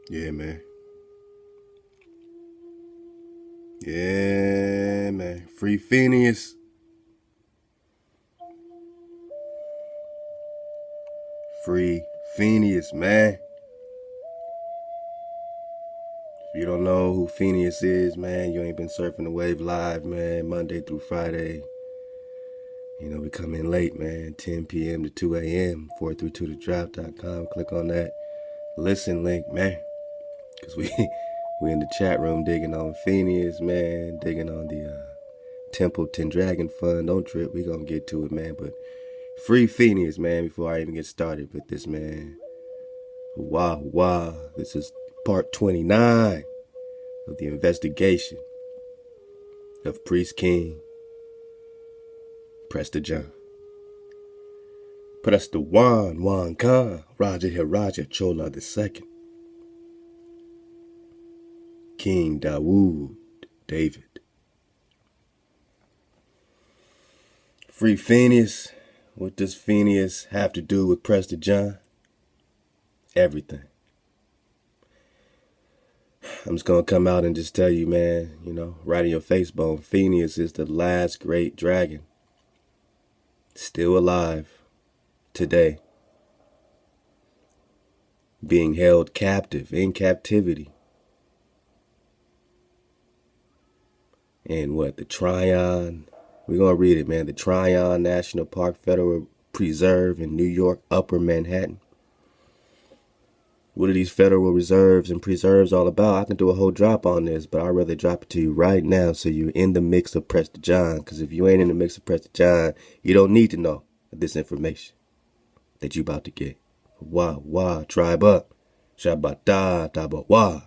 Yeah, man. Yeah, man. Free PHINEUS. Free PHINEUS, man. If you don't know who PHINEUS is, man, you ain't been surfing the wave live, man, Monday through Friday. You know, we come in late, man, 10 p.m. to 2 a.m., 432thedrop.com. Click on that listen link, man, because we in the chat room digging on PHINEUS, man, digging on the Templeton Dragon Fund. Don't trip, we gonna get to it, man, but free PHINEUS, man, before I even get started with this, man. Wow. This is part 29 of the investigation of Priest King Prester John. Prester Juan Khan, Raja Hiraja Chola II. King Dawood David. Free PHINEUS. What does PHINEUS have to do with Prester John? Everything. I'm just going to come out and just tell you, man, you know, right in your face bone, PHINEUS is the last great dragon still alive today, being held captive, in captivity. And what, the Tryon, we're going to read it, man, the Tryon National Park Federal Preserve in New York, Upper Manhattan. What are these federal reserves and preserves all about? I can do a whole drop on this, but I'd rather drop it to you right now so you're in the mix of Prester John. Because if you ain't in the mix of Prester John, you don't need to know this information that you about to get. Wah, tribe up. Shabata, taba, wah.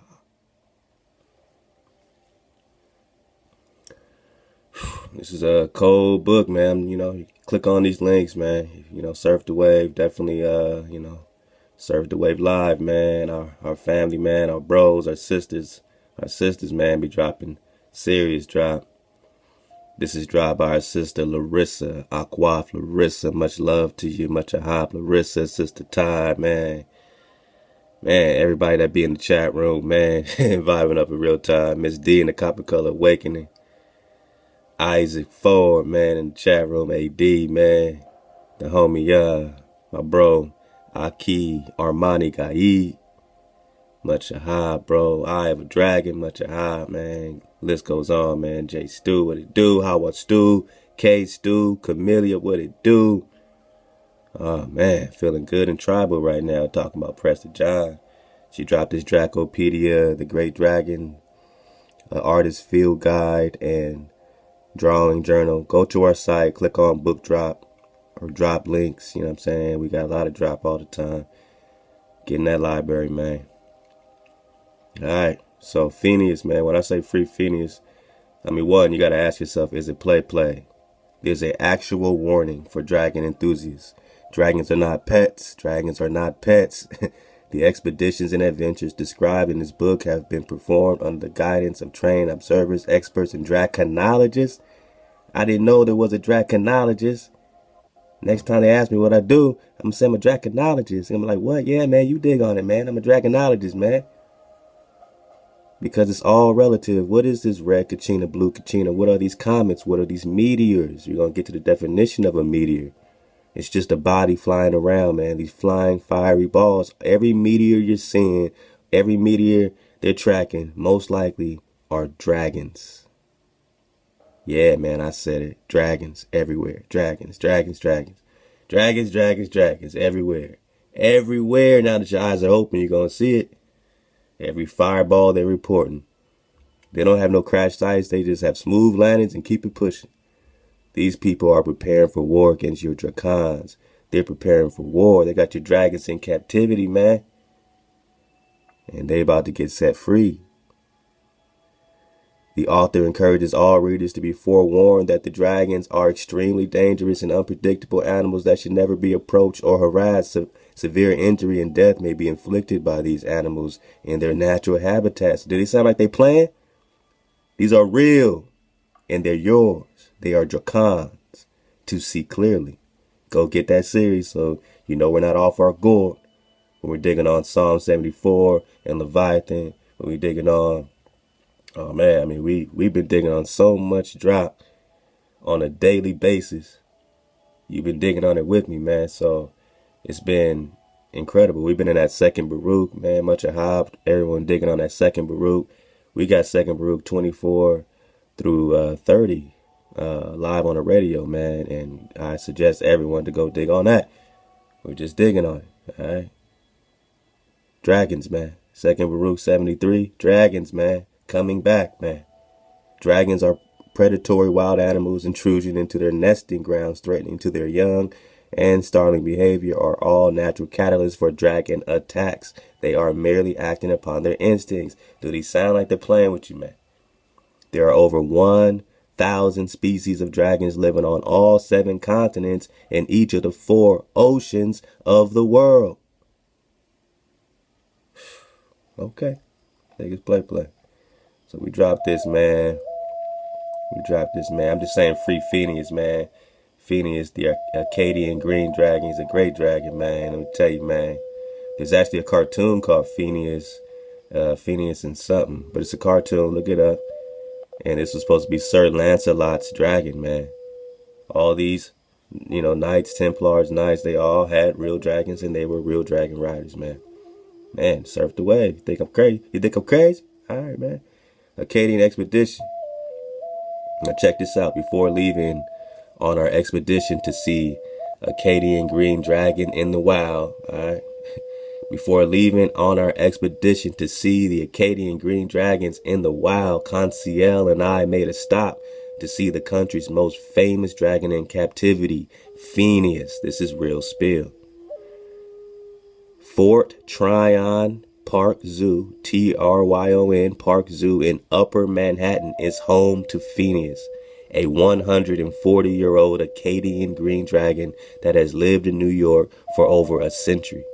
This is a cold book, man. You know, you click on these links, man. You know, surf the wave. Definitely, you know, surf the wave live, man. Our family, man. Our bros, our sisters, man, be dropping serious drop. This is dropped by our sister Larissa, Aquaf Larissa. Much love to you, much ahab, Larissa, Sister Ty, man. Man, everybody that be in the chat room, man, vibing up in real time. Miss D in the Copper Color Awakening. Isaac Ford, man, in the chat room. AD, man. The homie, my bro, Aki Armani Gaid. Much ahab, bro. I have a dragon, much ahab, man. List goes on, man. J Stu, what it do? How what Stu? K Stu, Camellia, what it do? Oh, man, feeling good and tribal right now, talking about Prester John. She dropped this Dracopedia, The Great Dragon, Artist Field Guide, and Drawing Journal. Go to our site, click on book drop or drop links, you know what I'm saying? We got a lot of drop all the time. Get in that library, man. All right, so PHINEUS, man, when I say free PHINEUS, I mean, one, you got to ask yourself, is it play? There's an actual warning for dragon enthusiasts. Dragons are not pets. Dragons are not pets. The expeditions and adventures described in this book have been performed under the guidance of trained observers, experts, and draconologists. I didn't know there was a draconologist. Next time they ask me what I do, I'm going to say I'm a draconologist. And I'm like, what? Yeah, man, you dig on it, man. I'm a draconologist, man. Because it's all relative. What is this red kachina, blue kachina? What are these comets? What are these meteors? We're going to get to the definition of a meteor. It's just a body flying around, man. These flying fiery balls. Every meteor you're seeing, every meteor they're tracking, most likely are dragons. Yeah, man, I said it. Dragons everywhere. Dragons everywhere. Everywhere. Now that your eyes are open, you're going to see it. Every fireball they're reporting. They don't have no crash sites. They just have smooth landings and keep it pushing. These people are preparing for war against your dracons. They're preparing for war. They got your dragons in captivity, man. And they about to get set free. The author encourages all readers to be forewarned that the dragons are extremely dangerous and unpredictable animals that should never be approached or harassed. Severe injury and death may be inflicted by these animals in their natural habitats. Do they sound like they playing? These are real, and they're yours. They are dracons to see clearly. Go get that series so you know we're not off our gourd. when we're digging on Psalm 74 and Leviathan, when we're digging on, oh man, I mean, we've been digging on so much drop on a daily basis. You've been digging on it with me, man. So it's been incredible. We've been in that second Baruch, man. Much of Hob, everyone digging on that second Baruch. We got second Baruch 24 through 30 live on the radio, man. And I suggest everyone to go dig on that. We're just digging on it, all right? Dragons, man. Second Baruch 73. Dragons, man. Coming back, man. Dragons are predatory wild animals intrusion into their nesting grounds, threatening to their young, and startling behavior are all natural catalysts for dragon attacks. They are merely acting upon their instincts. Do these sound like they're playing with you, man? There are over 1,000 species of dragons living on all 7 continents in each of the 4 oceans of the world. Okay. Niggas play. So we dropped this, man. I'm just saying free PHINEUS, man. PHINEUS, the Akkadian green dragon. He's a great dragon, man. Let me tell you, man. There's actually a cartoon called PHINEUS. PHINEUS and something. But it's a cartoon. Look it up. And this was supposed to be Sir Lancelot's dragon, man. All these, Knights, Templars, Knights, they all had real dragons, and they were real dragon riders, man. Man, surf the wave. You think I'm crazy? All right, man. Akkadian expedition. Now check this out. Before leaving on our expedition to see Akkadian green dragon in the wild, all right? Before leaving on our expedition to see the Akkadian green dragons in the wild, Conseil and I made a stop to see the country's most famous dragon in captivity, PHINEUS. This is real spill. Fort Tryon Park Zoo, Tryon Park Zoo in Upper Manhattan is home to PHINEUS, a 140-year-old Akkadian green dragon that has lived in New York for over a century.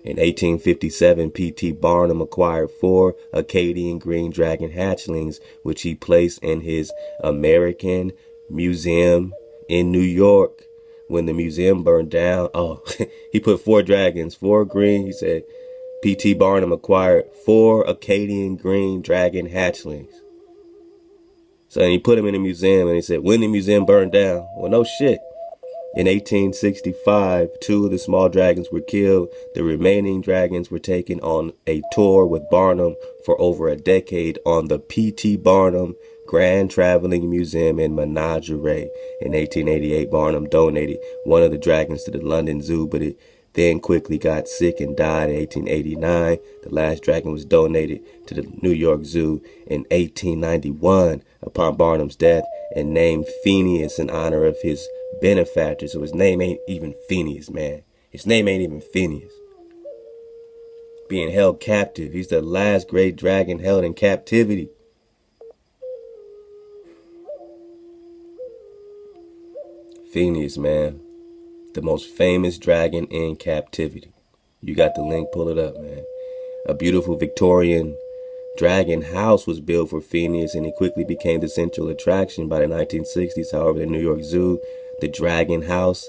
In 1857, P.T. Barnum acquired 4 Akkadian green dragon hatchlings, which he placed in his Ame'rican Museum in New York. When the museum burned down, he put 4 dragons, 4 green. He said, P.T. Barnum acquired 4 Akkadian green dragon hatchlings. So he put them in the museum, and he said, when the museum burned down, well, no shit. In 1865, 2 of the small dragons were killed. The remaining dragons were taken on a tour with Barnum for over a decade on the P.T. Barnum Grand Traveling Museum in Menasseh. In 1888, Barnum donated one of the dragons to the London Zoo, but it then quickly got sick and died in 1889. The last dragon was donated to the New York Zoo in 1891 upon Barnum's death and named PHINEUS in honor of his benefactor. So his name ain't even PHINEUS, man. His name ain't even PHINEUS. Being held captive. He's the last great dragon held in captivity. PHINEUS, man. The most famous dragon in captivity. You got the link, pull it up, man. A beautiful Victorian dragon house was built for PHINEUS, and he quickly became the central attraction by the 1960s. However, the New York Zoo, the Dragon House,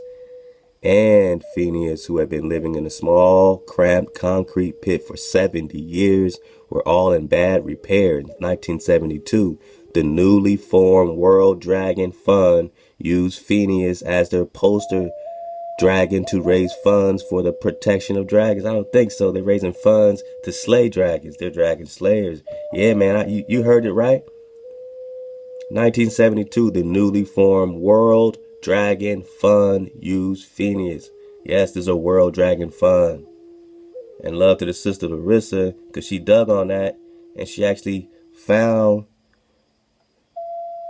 and PHINEUS, who had been living in a small, cramped concrete pit for 70 years, were all in bad repair. In 1972, the newly formed World Dragon Fund used PHINEUS as their poster dragon to raise funds for the protection of dragons. I don't think so. They're raising funds to slay dragons. They're dragon slayers. Yeah, man, you heard it right. 1972, the newly formed World Dragon Fund used PHINEUS. Yes, there's a World Dragon Fund. And love to the sister Larissa, because she dug on that, and she actually found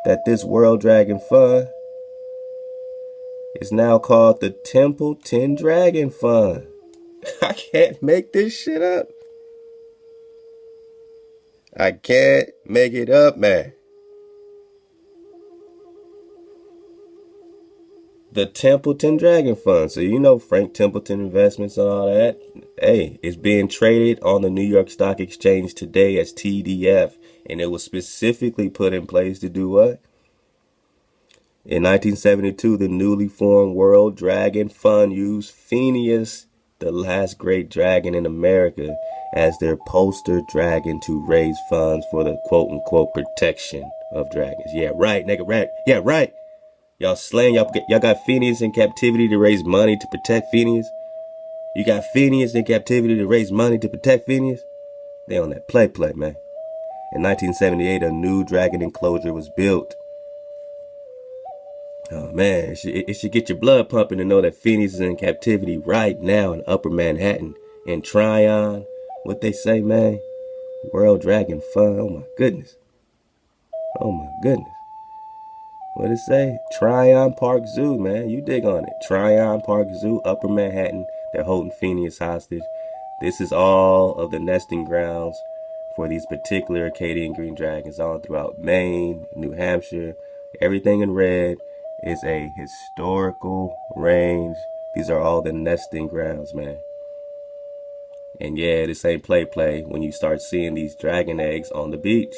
that this World Dragon Fund is now called the Templeton Dragon Fund. I can't make this shit up. I can't make it up, man. The Templeton Dragon Fund. So you know Frank Templeton Investments and all that. Hey, it's being traded on the New York Stock Exchange today as TDF. And it was specifically put in place to do what? In 1972, the newly formed World Dragon Fund used PHINEUS the last great dragon in America as their poster dragon to raise funds for the quote-unquote protection of dragons. Yeah, right, nigga, right. Yeah, right. Y'all slaying, y'all got PHINEUS in captivity to raise money to protect PHINEUS. You got PHINEUS in captivity to raise money to protect PHINEUS. They on that play, man. In 1978, a new dragon enclosure was built. Oh man, it should get your blood pumping to know that PHINEUS is in captivity right now in Upper Manhattan. In Tryon, what they say, man? World Dragon Fund. Oh my goodness. Oh my goodness. What it say? Tryon Park Zoo, man. You dig on it. Tryon Park Zoo, Upper Manhattan. They're holding PHINEUS hostage. This is all of the nesting grounds for these particular Acadian green dragons all throughout Maine, New Hampshire. Everything in red is a historical range. These are all the nesting grounds, man. And yeah, this ain't play when you start seeing these dragon eggs on the beach.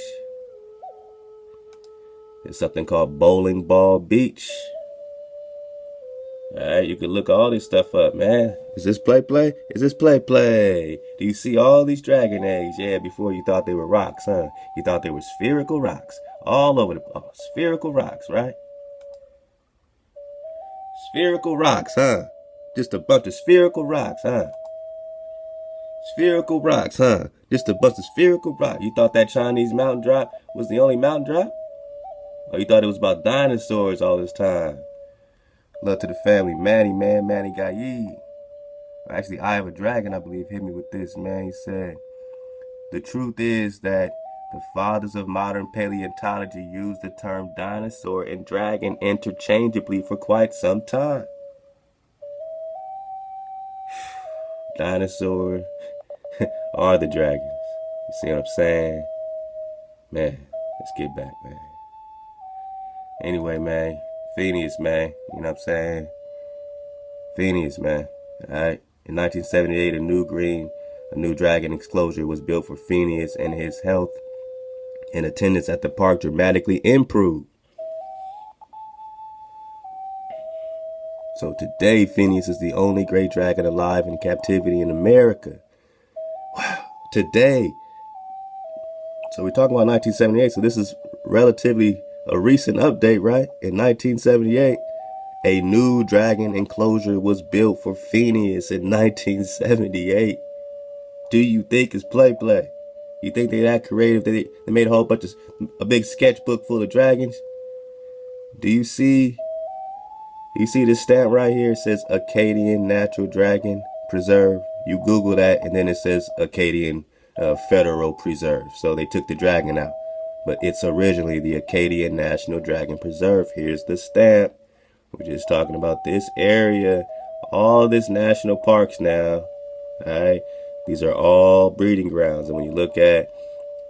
There's something called Bowling Ball Beach. Alright, you can look all this stuff up, man. Is this play? Is this play? Do you see all these dragon eggs? Yeah, before you thought they were rocks, huh? You thought they were spherical rocks. All over the spherical rocks, right? Spherical rocks, huh? Just a bunch of spherical rocks, huh? Spherical rocks, huh? Just a bunch of spherical rocks. You thought that Chinese mountain drop was the only mountain drop? Or you thought it was about dinosaurs all this time? Love to the family. Manny Gaye. Actually, I Have a Dragon, I believe, hit me with this, man. He said, the truth is that the fathers of modern paleontology used the term dinosaur and dragon interchangeably for quite some time. Dinosaur are the dragons. You see what I'm saying? Man, let's get back, man. Anyway, man, PHINEUS, man. You know what I'm saying? PHINEUS, man. Alright. In 1978, a new dragon enclosure was built for PHINEUS, and his health and attendance at the park dramatically improved. So today, PHINEUS is the only great dragon alive in captivity in America. Wow. Today. So we're talking about 1978, so this is relatively a recent update, right? In 1978, a new dragon enclosure was built for PHINEUS in 1978. Do you think it's play? You think they're that creative? They made a whole bunch of a big sketchbook full of dragons? Do you see this stamp right here? It says Acadian Natural Dragon Preserve. You Google that, and then it says Acadian Federal Preserve. So they took the dragon out. But it's originally the Acadian National Dragon Preserve. Here's the stamp. We're just talking about this area. All this national parks now. Alright. These are all breeding grounds. And when you look at,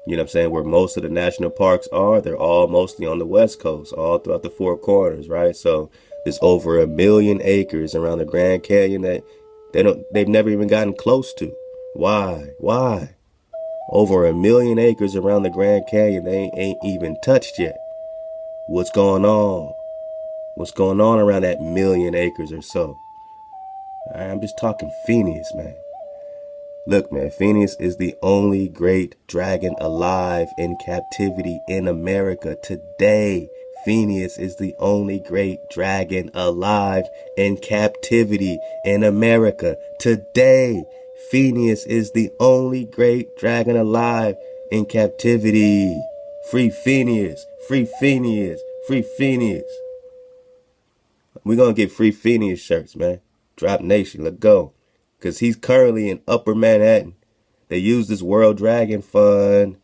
you know what I'm saying, where most of the national parks are, they're all mostly on the West Coast, all throughout the Four Corners, right? So there's over 1 million acres around the Grand Canyon that they've never even gotten close to. Why? Over 1 million acres around the Grand Canyon they ain't even touched yet. What's going on? What's going on around that 1 million acres or so? All right, I'm just talking PHINEUS, man. Look, man, PHINEUS is the only great dragon alive in captivity in America today. PHINEUS is the only great dragon alive in captivity in America today. PHINEUS is the only great dragon alive in captivity. Free PHINEUS, free PHINEUS, free PHINEUS. We're going to get free PHINEUS shirts, man. Drop Nation, let's go. Because he's currently in Upper Manhattan. They use this World Dragon Fund,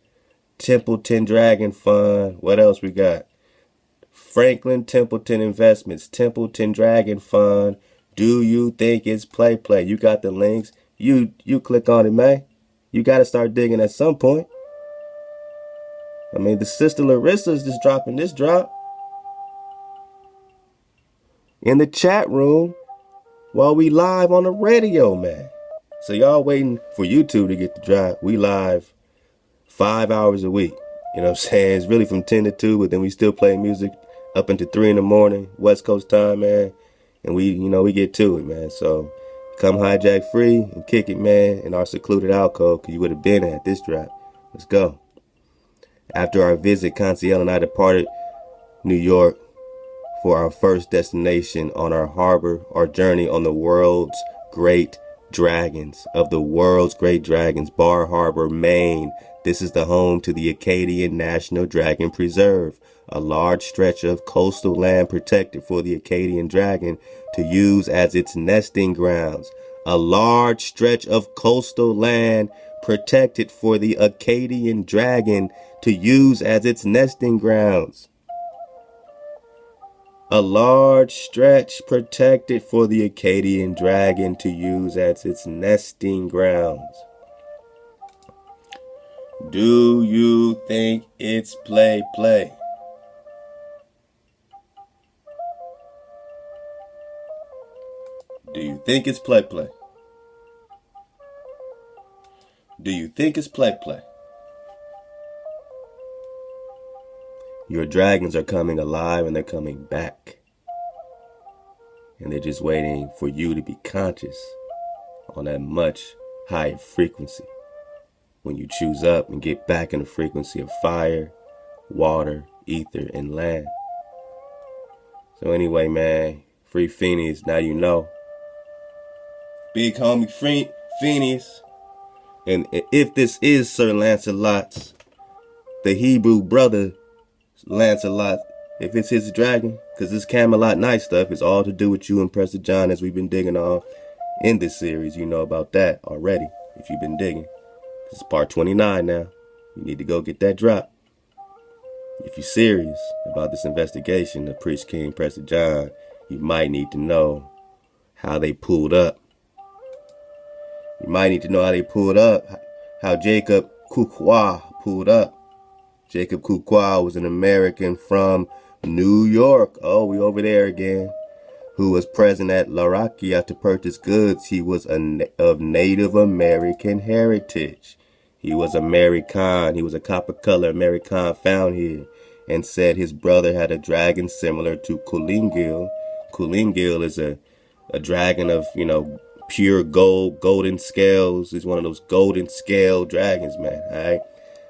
Templeton Dragon Fund. What else we got? Franklin Templeton Investments, Templeton Dragon Fund. Do you think it's play? You got the links. You click on it, man. You got to start digging at some point. I mean, the sister Larissa's just dropping this drop in the chat room while we live on the radio, man. So y'all waiting for YouTube to get the drop. We live 5 hours a week. You know what I'm saying? It's really from 10 to 2, but then we still play music up into 3 in the morning, West Coast time, man. And we get to it, man. So Come hijack free and kick it, man, in our secluded alcove, because you would have been at this drop. Let's go. After our visit, Conciel and I departed New York for our first destination on our journey on the world's great dragons, Bar Harbor, Maine. This is the home to the Acadian National Dragon Preserve, a large stretch of coastal land protected for the Acadian dragon to use as its nesting grounds. A large stretch of coastal land protected for the Acadian dragon to use as its nesting grounds. A large stretch protected for the Acadian dragon to use as its nesting grounds. Do you think it's play? Do you think it's play? Do you think it's play? Your dragons are coming alive and they're coming back. And they're just waiting for you to be conscious on that much higher frequency. When you choose up and get back in the frequency of fire, water, ether, and land. So anyway, man, free PHINEUS, now you know. Big homie PHINEUS. And if this is Sir Lancelot's, the Hebrew brother Lancelot, if it's his dragon, because this Camelot Night stuff is all to do with you and Prester John, as we've been digging on in this series. You know about that already, if you've been digging. This is part 29 now. You need to go get that drop. If you're serious about this investigation of Priest King Prester John, you might need to know how they pulled up. You might need to know how they pulled up, how Jacob Kukwa pulled up. Jacob Kukwa was an American from New York. Oh, we over there again. Who was present at Larakia to purchase goods. He was of Native American heritage. He was Ame'rican. He was a copper color Ame'rican found here, and said his brother had a dragon similar to Kulingil. Kulingil is a dragon of, pure gold, golden scales. He's one of those golden scale dragons, man. All right.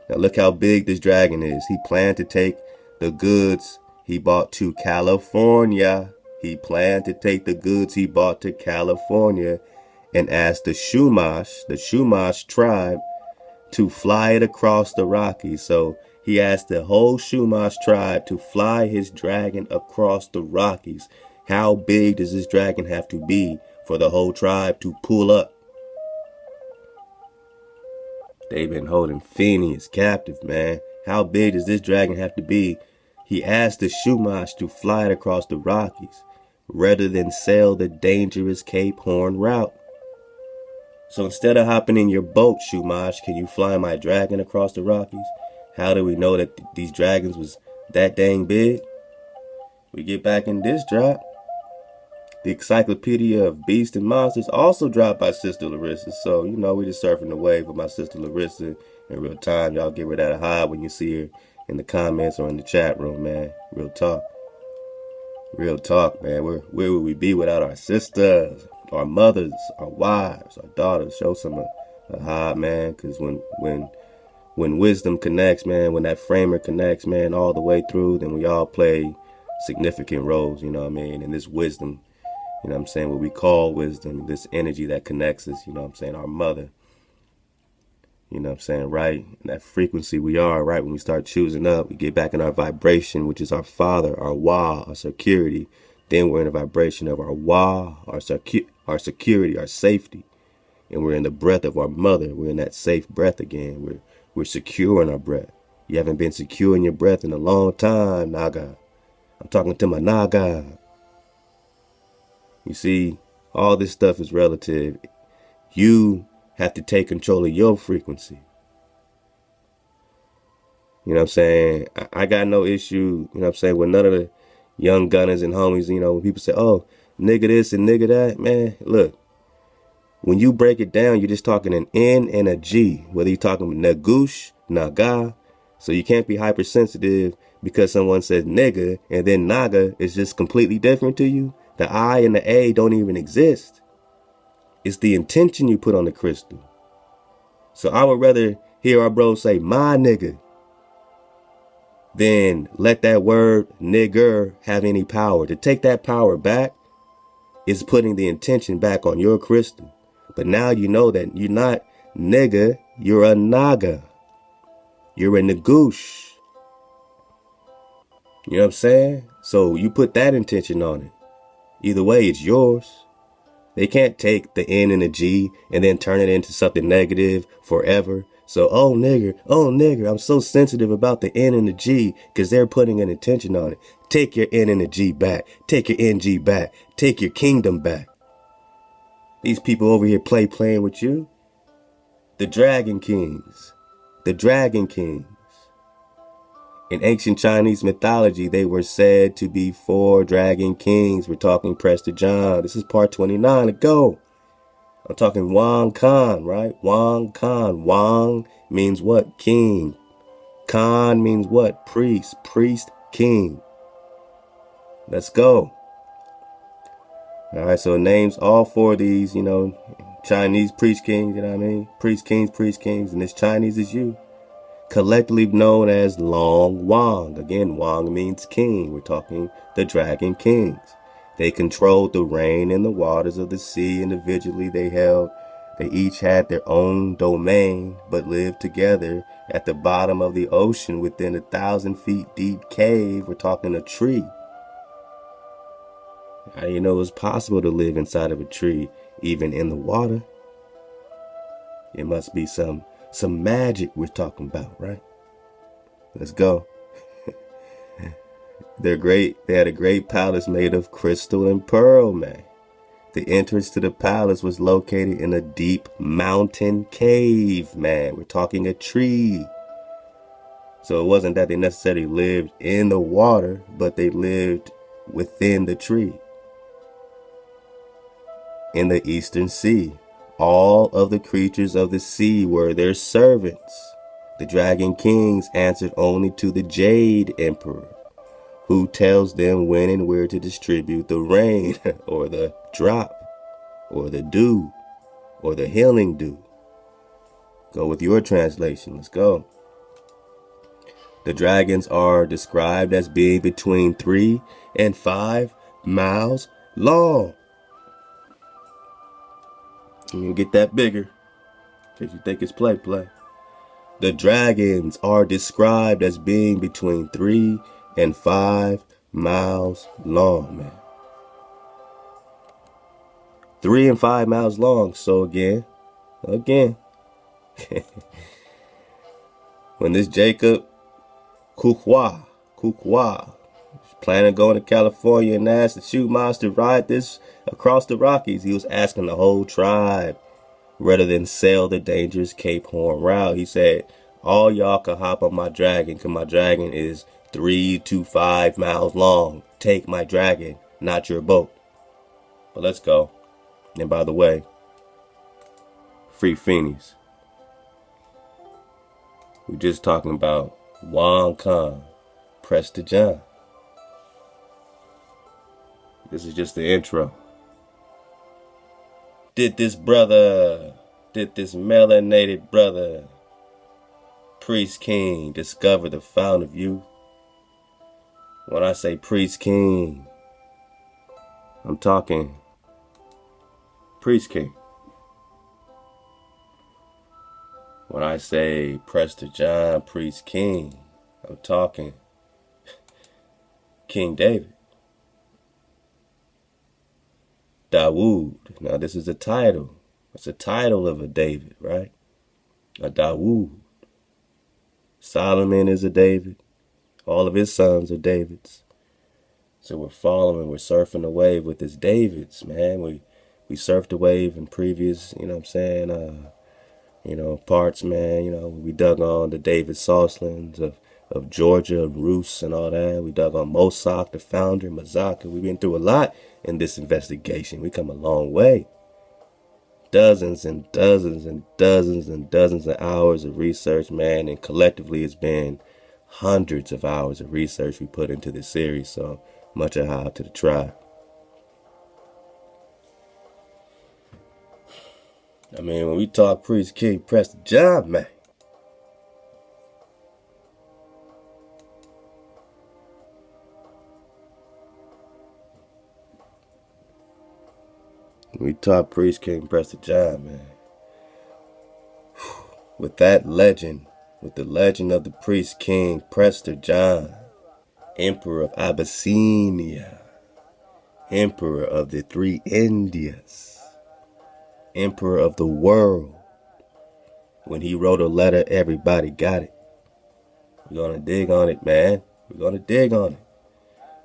Now look how big this dragon is. He planned to take the goods he bought to California. He planned to take the goods he bought to California and asked the Chumash tribe, to fly it across the Rockies. So he asked the whole Chumash tribe to fly his dragon across the Rockies. How big does this dragon have to be for the whole tribe to pull up? They've been holding PHINEUS captive, man. How big does this dragon have to be? He asked the Chumash to fly it across the Rockies rather than sail the dangerous Cape Horn route. So instead of hopping in your boat, Chumash, can you fly my dragon across the Rockies? How do we know that these dragons was that dang big? We get back in this drop. The Encyclopedia of Beasts and Monsters also dropped by Sister Larissa. So, we just surfing the wave with my Sister Larissa in real time. Y'all give her that high when you see her in the comments or in the chat room, man. Real talk. Real talk, man. Where would we be without our sisters, our mothers, our wives, our daughters? Show some a high, man. Because when wisdom connects, man, when that framer connects, man, all the way through, then we all play significant roles, And this wisdom, what we call wisdom, this energy that connects us, our mother, right? And that frequency we are, right? When we start choosing up, we get back in our vibration, which is our father, our Wa, our security. Then we're in the vibration of our Wa, our security, our safety. And we're in the breath of our mother. We're in that safe breath again. We're secure in our breath. You haven't been secure in your breath in a long time, Naga. I'm talking to my Naga. You see, all this stuff is relative. You have to take control of your frequency. I got no issue, with none of the young gunners and homies, when people say, oh, nigga this and nigga that, man, look, when you break it down, you're just talking an N and a G, whether you're talking Nagush, Naga. So you can't be hypersensitive because someone says nigga and then Naga is just completely different to you. The I and the A don't even exist. It's the intention you put on the crystal. So I would rather hear our bros say, my nigga, than let that word nigger have any power. To take that power back is putting the intention back on your crystal. But now you know that you're not nigga, you're a naga. You're a nagoosh. You know what I'm saying? So you put that intention on it. Either way, it's yours. They can't take the N and the G and then turn it into something negative forever. So, oh nigger, I'm so sensitive about the N and the G because they're putting an intention on it. Take your N and the G back. Take your NG back. Take your kingdom back. These people over here playing with you. The Dragon Kings. The Dragon Kings. In ancient Chinese mythology, they were said to be 4 dragon kings. We're talking Prester John. This is part 29 to go. I'm talking Wang Khan, right? Wang Khan. Wang means what? King. Khan means what? Priest. Priest, king. Let's go. All right, so it names all 4 of these, Chinese priest kings, you know what I mean? Priest kings, and this Chinese is you. Collectively known as Long Wang. Again, Wang means king. We're talking the Dragon Kings. They controlled the rain and the waters of the sea individually. They each had their own domain, but lived together at the bottom of the ocean within 1,000 feet deep cave. We're talking a tree. How do you know it's possible to live inside of a tree, even in the water? It must be some magic we're talking about, right? Let's go. They had a great palace made of crystal and pearl, man. The entrance to the palace was located in a deep mountain cave, man. We're talking a tree. So it wasn't that they necessarily lived in the water, but they lived within the tree. In the eastern sea, all of the creatures of the sea were their servants. The Dragon Kings answered only to the Jade Emperor, who tells them when and where to distribute the rain, or the drop, or the dew, or the healing dew. Go with your translation. Let's go. The dragons are described as being between 3 and 5 miles long. You can get that bigger, in case you think it's play. The dragons are described as being between 3 and 5 miles long, man. 3 and 5 miles long. So again, when this Jacob Kukwa planning on going to California and asked the shoe monster to ride this across the Rockies, he was asking the whole tribe rather than sail the dangerous Cape Horn route. He said, all y'all can hop on my dragon because my dragon is 3 to 5 miles long. Take my dragon, not your boat. But let's go. And by the way, free PHINEUS. We're just talking about Wang Khan, Prester John. This is just the intro. Did this melanated brother, Priest King, discover the fountain of youth? When I say Priest King, I'm talking Priest King. When I say Prester John, Priest King, I'm talking King David. Dawood. Now this is a title. It's a title of a David, right? A Dawood. Solomon is a David. All of his sons are Davids. So we're surfing the wave with this Davids, man. We surfed the wave in previous, parts, man. We dug on the David Soslands of Georgia, Roos and all that. We dug on Mosak, the founder, Mazaka. We've been through a lot in this investigation. We come a long way. Dozens and dozens and dozens and dozens of hours of research, man. And collectively it's been hundreds of hours of research we put into this series. So much a high to the tribe. I mean, when we talk priest, king, Prester, John, man. When we talk priest, king, Prester, John, man. With that legend, with the legend of the priest, king, Prester, John, emperor of Abyssinia, emperor of the three Indias, emperor of the world. When he wrote a letter, everybody got it. We're gonna dig on it, man. We're gonna dig on it.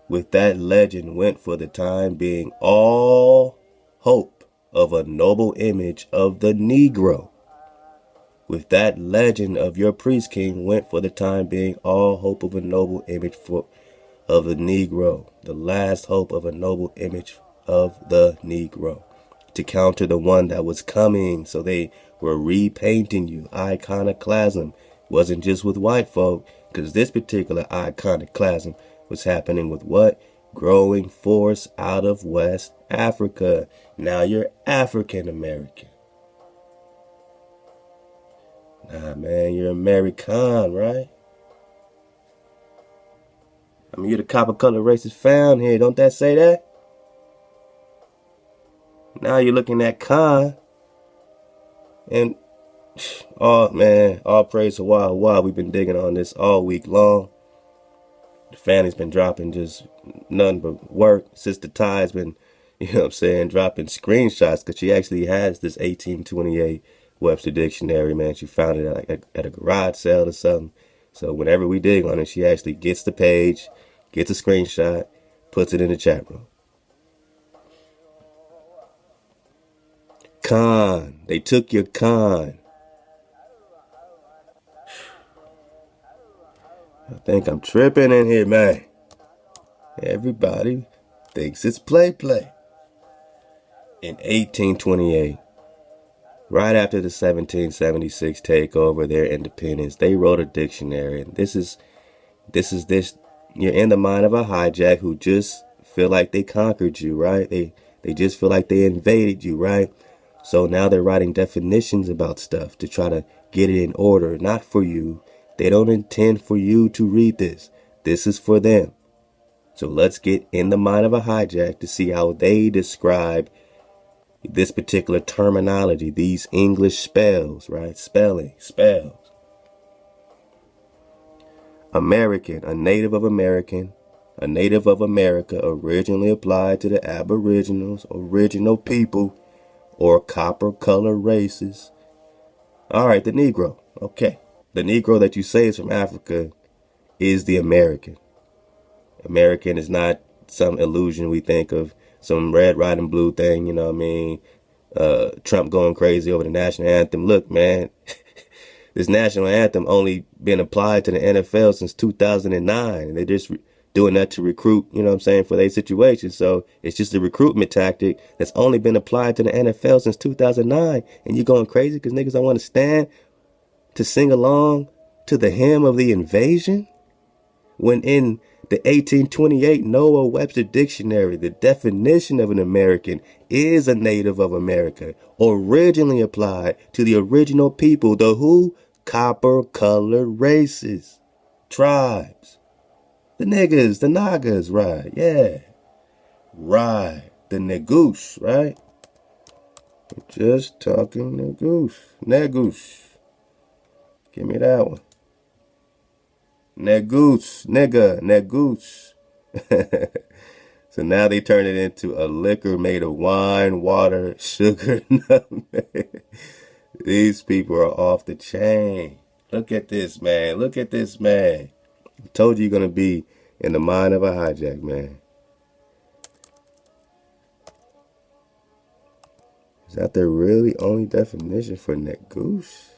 With that legend went for the time being all hope of a noble image of the Negro. With that legend of your priest king went for the time being all hope of a noble image of the Negro. The last hope of a noble image of the Negro. To counter the one that was coming. So they were repainting you. Iconoclasm wasn't just with white folk, because this particular iconoclasm was happening with what? Growing force out of West Africa. Now you're African American. Nah, man, you're Ame'rican, right? I mean, you're the copper colored race is found here. Don't that say that? Now you're looking at Khan. And, oh, man, all praise to Wah. We've been digging on this all week long. The family's been dropping just nothing but work. Sister Ty's been, dropping screenshots because she actually has this 1828 Webster dictionary, man. She found it at a garage sale or something. So whenever we dig on it, she actually gets the page, gets a screenshot, puts it in the chat room. Khan. They took your Khan. I think I'm tripping in here, man. Everybody thinks it's play. In 1828, right after the 1776 takeover, their independence, they wrote a dictionary. And this is you're in the mind of a hijack who just feel like they conquered you, right? They just feel like they invaded you, right? So now they're writing definitions about stuff to try to get it in order, not for you. They don't intend for you to read this. This is for them. So let's get in the mind of a hijack to see how they describe this particular terminology, these English spells, right? Spells. American, a native of American, a native of America, originally applied to the Aboriginals, original people, or copper color races. All right, the Negro. Okay. The Negro that you say is from Africa is the American. American is not some illusion we think of, some red, white, and blue thing, you know what I mean? Trump going crazy over the national anthem. Look, man, this national anthem only been applied to the NFL since 2009. And they're just doing that to recruit, you know what I'm saying, for their situation. So it's just a recruitment tactic that's only been applied to the NFL since 2009. And you're going crazy because niggas don't want to stand to sing along to the hymn of the invasion? When in the 1828 Noah Webster Dictionary, the definition of an American is a native of America, originally applied to the original people, the who? Copper-colored races, tribes. The niggas, the Nagas, right? Yeah. Right. The Negus, right? We're just talking Negus. Give me that one. Negus. So now they turn it into a liquor made of wine, water, sugar, nutmeg. These people are off the chain. Look at this, man. I told you you're going to be in the mind of a hijack, man. Is that the really only definition for Negus?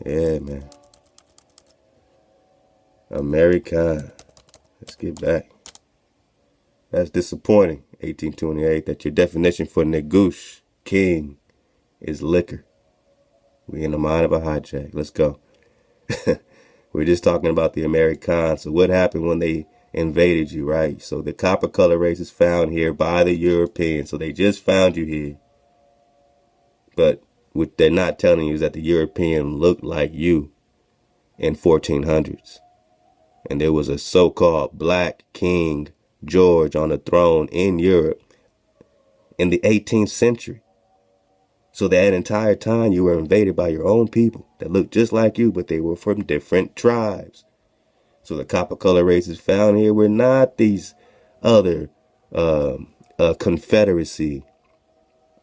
Yeah, man. Ame'rican. Let's get back. That's disappointing, 1828, that your definition for Negus, king, is liquor. We in the mind of a hijack. Let's go. We're just talking about the Ame'rican. So what happened when they invaded you, right? So the copper color race is found here by the Europeans. So they just found you here. But what they're not telling you is that the European looked like you in 1400s. And there was a so-called black King George on the throne in Europe in the 18th century. So that entire time you were invaded by your own people that looked just like you, but they were from different tribes. So the copper color races found here were not these other confederacy,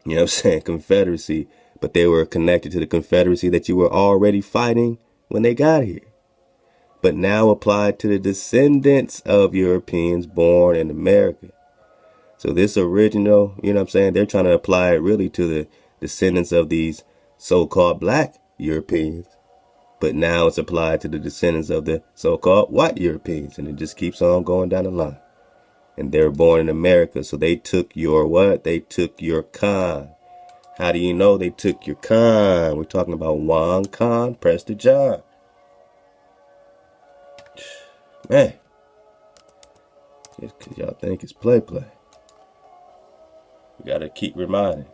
you know what I'm saying, confederacy, but they were connected to the confederacy that you were already fighting when they got here, but now applied to the descendants of Europeans born in America. So this original, you know what I'm saying, they're trying to apply it really to the descendants of these so-called black Europeans, but now it's applied to the descendants of the so-called white Europeans, and it just keeps on going down the line. And they're born in America, so they took your what? They took your Khan. How do you know they took your Khan? We're talking about Juan Khan, Prester John. Man, just because y'all think it's play. We got to keep reminding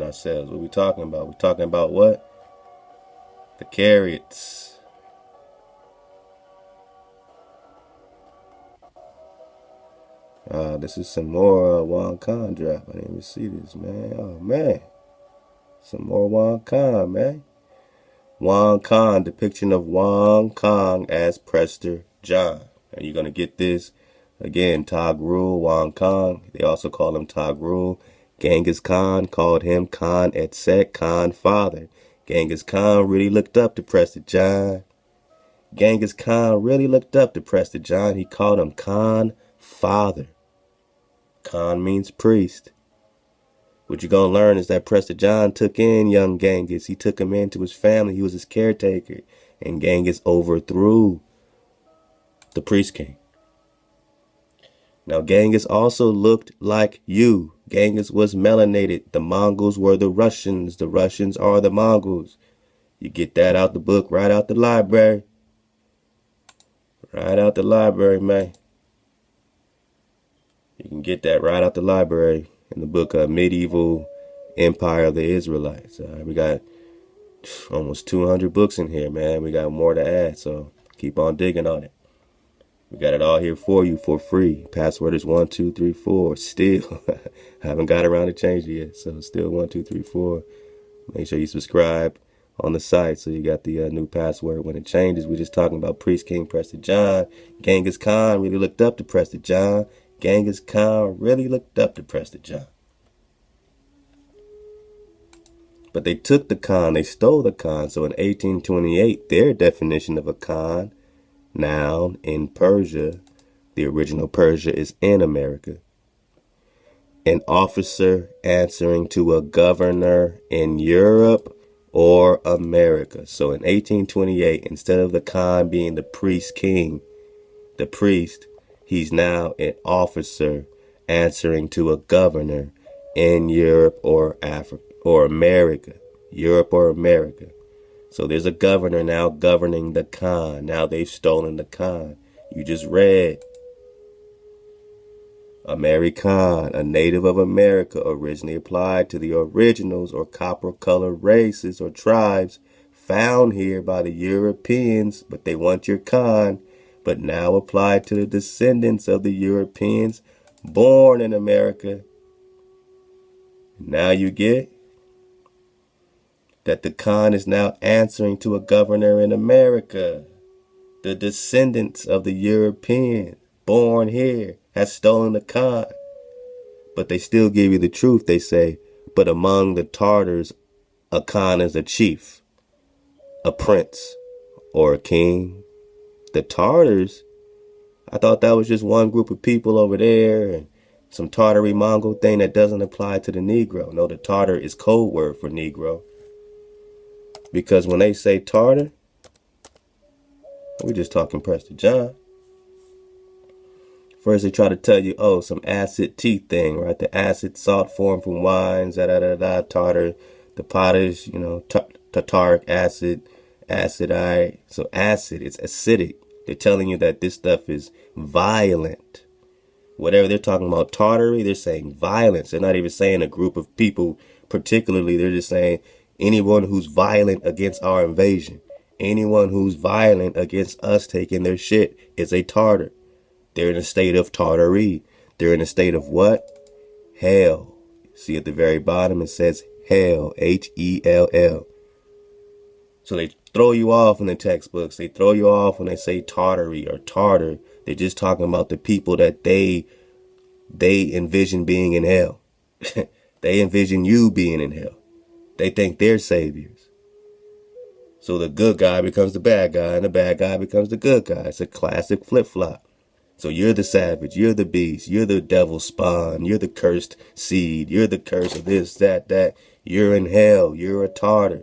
ourselves what we're talking about. We're talking about what? The chariots. This is some more Juan Khan drop. I didn't even see this, man. Oh, man. Some more Juan Khan, man. Juan Khan, depiction of Juan Khan as Prester John. And you're going to get this. Again, Togrul, Juan Khan. They also call him Togrul. Genghis Khan called him Khan et Set, Khan father. Genghis Khan really looked up to Prester John. Genghis Khan really looked up to Prester John. He called him Khan father. Khan means priest. What you're going to learn is that Prester John took in young Genghis. He took him into his family. He was his caretaker. And Genghis overthrew the priest king. Now, Genghis also looked like you. Genghis was melanated. The Mongols were the Russians. The Russians are the Mongols. You get that out the book, right out the library. Right out the library, man. You can get that right out the library in the book of Medieval Empire of the Israelites. We got almost 200 books in here, man. We got more to add, so keep on digging on it. We got it all here for you for free. Password is 1234. Still, haven't got around to change it yet, so still 1234. Make sure you subscribe on the site so you got the new password when it changes. We're just talking about Priest King Prester John. Genghis Khan really looked up to Prester John. Genghis Khan really looked up to Prester John. But they took the Khan, they stole the Khan. So in 1828, their definition of a Khan, noun in Persia, the original Persia is in America. An officer answering to a governor in Europe or America. So in 1828, instead of the Khan being the priest king, the priest, he's now an officer answering to a governor in Europe or Africa or America. Europe or America. So there's a governor now governing the Khan. Now they've stolen the Khan. You just read. Ame'rican, a native of America, originally applied to the originals or copper color races or tribes found here by the Europeans, but they want your Khan, but now applied to the descendants of the Europeans born in America. Now you get that the Khan is now answering to a governor in America. The descendants of the European born here has stolen the Khan. But they still give you the truth. They say, but among the Tartars, a Khan is a chief, a prince, or a king. The Tartars, I thought that was just one group of people over there and some Tartary Mongol thing that doesn't apply to the Negro. No, the Tartar is code word for Negro. Because when they say Tartar, we're just talking Prester John. First they try to tell you, oh, some acid tea thing, right? The acid salt formed from wines, tartar, the potash, tartaric acid, So acid, it's acidic. They're telling you that this stuff is violent. Whatever they're talking about Tartary, they're saying violence. They're not even saying a group of people particularly, they're just saying anyone who's violent against our invasion, anyone who's violent against us taking their shit is a Tartar. They're in a state of Tartary. They're in a state of what? Hell. See at the very bottom it says hell, Hell. So they throw you off in the textbooks. They throw you off when they say Tartary or Tartar. They're just talking about the people that they envision being in hell. They envision you being in hell. They think they're saviors. So the good guy becomes the bad guy, and the bad guy becomes the good guy. It's a classic flip-flop. So you're the savage, you're the beast, you're the devil's spawn, you're the cursed seed, you're the curse of this, that. You're in hell, you're a Tartar.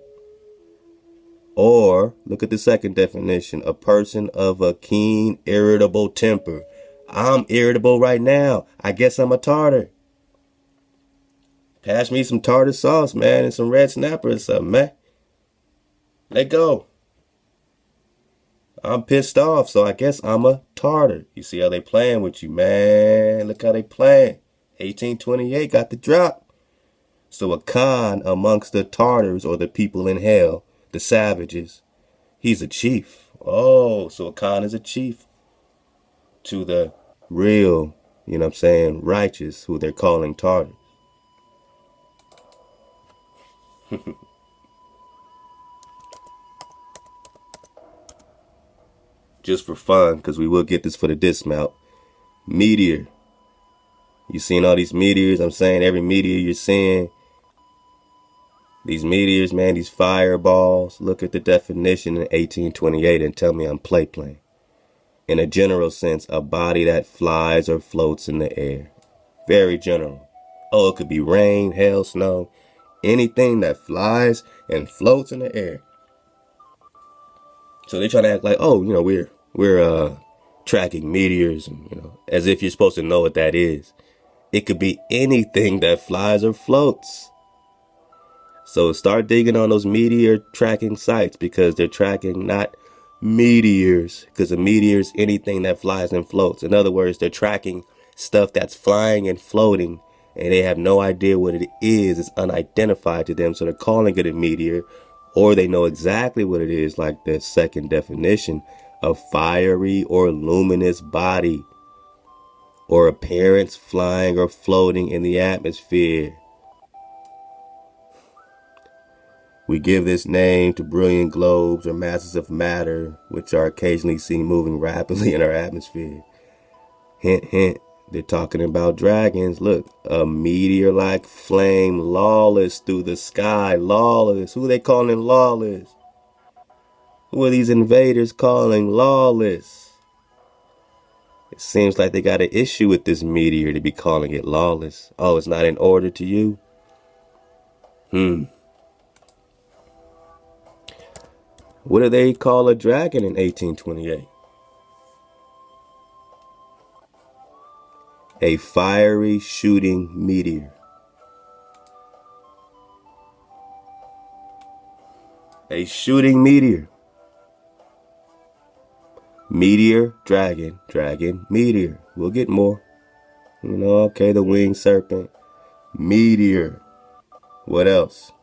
Or, look at the second definition, a person of a keen, irritable temper. I'm irritable right now. I guess I'm a Tartar. Pass me some tartar sauce, man, and some red snapper or something, man. Let go. I'm pissed off, so I guess I'm a Tartar. You see how they playing with you, man. Look how they playing. 1828 got the drop. So a Khan amongst the Tartars, or the people in hell, the savages, he's a chief. Oh, so a Khan is a chief to the real, you know what I'm saying, righteous, who they're calling Tartars. Just for fun, because we will get this for the dismount. Meteor. You seen all these meteors? I'm saying every meteor you're seeing. These meteors, man, these fireballs. Look at the definition in 1828 and tell me I'm playing. In a general sense, a body that flies or floats in the air. Very general. Oh, it could be rain, hail, snow. Anything that flies and floats in the air. So they try to act like, oh, you know, we're tracking meteors, and, you know, as if you're supposed to know what that is. It could be anything that flies or floats. So start digging on those meteor tracking sites, because they're tracking not meteors, because a meteor is anything that flies and floats. In other words, they're tracking stuff that's flying and floating, and they have no idea what it is. It's unidentified to them, so they're calling it a meteor, or they know exactly what it is, like the second definition, a fiery or luminous body, or appearance flying or floating in the atmosphere. We give this name to brilliant globes or masses of matter, which are occasionally seen moving rapidly in our atmosphere. Hint, hint, they're talking about dragons. Look, a meteor-like flame, lawless through the sky, lawless. Who are they calling lawless? Who are these invaders calling lawless? It seems like they got an issue with this meteor to be calling it lawless. Oh, it's not in order to you? What do they call a dragon in 1828? A fiery shooting meteor. A shooting meteor. Meteor, dragon, dragon, meteor. We'll get more. You know, okay, the winged serpent. Meteor. What else?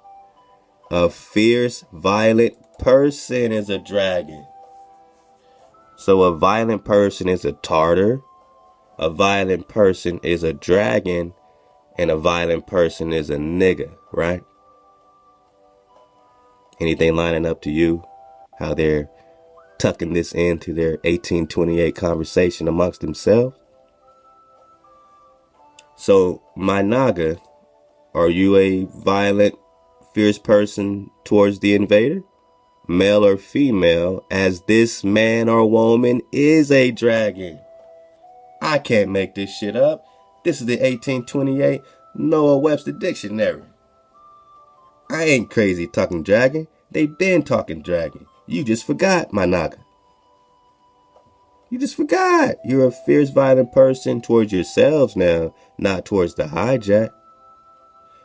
A fierce, violent person is a dragon. So a violent person is a Tartar, a violent person is a dragon, and a violent person is a nigga, right? Anything lining up to you? How they're tucking this into their 1828 conversation amongst themselves? So, my Naga, are you a violent, fierce person towards the invader? Male or female, as this man or woman is a dragon. I can't make this shit up. This is the 1828 Noah Webster Dictionary. I ain't crazy talking dragon. They been talking dragon. You just forgot, my Naga. You just forgot. You're a fierce, violent person towards yourselves now, not towards the hijack.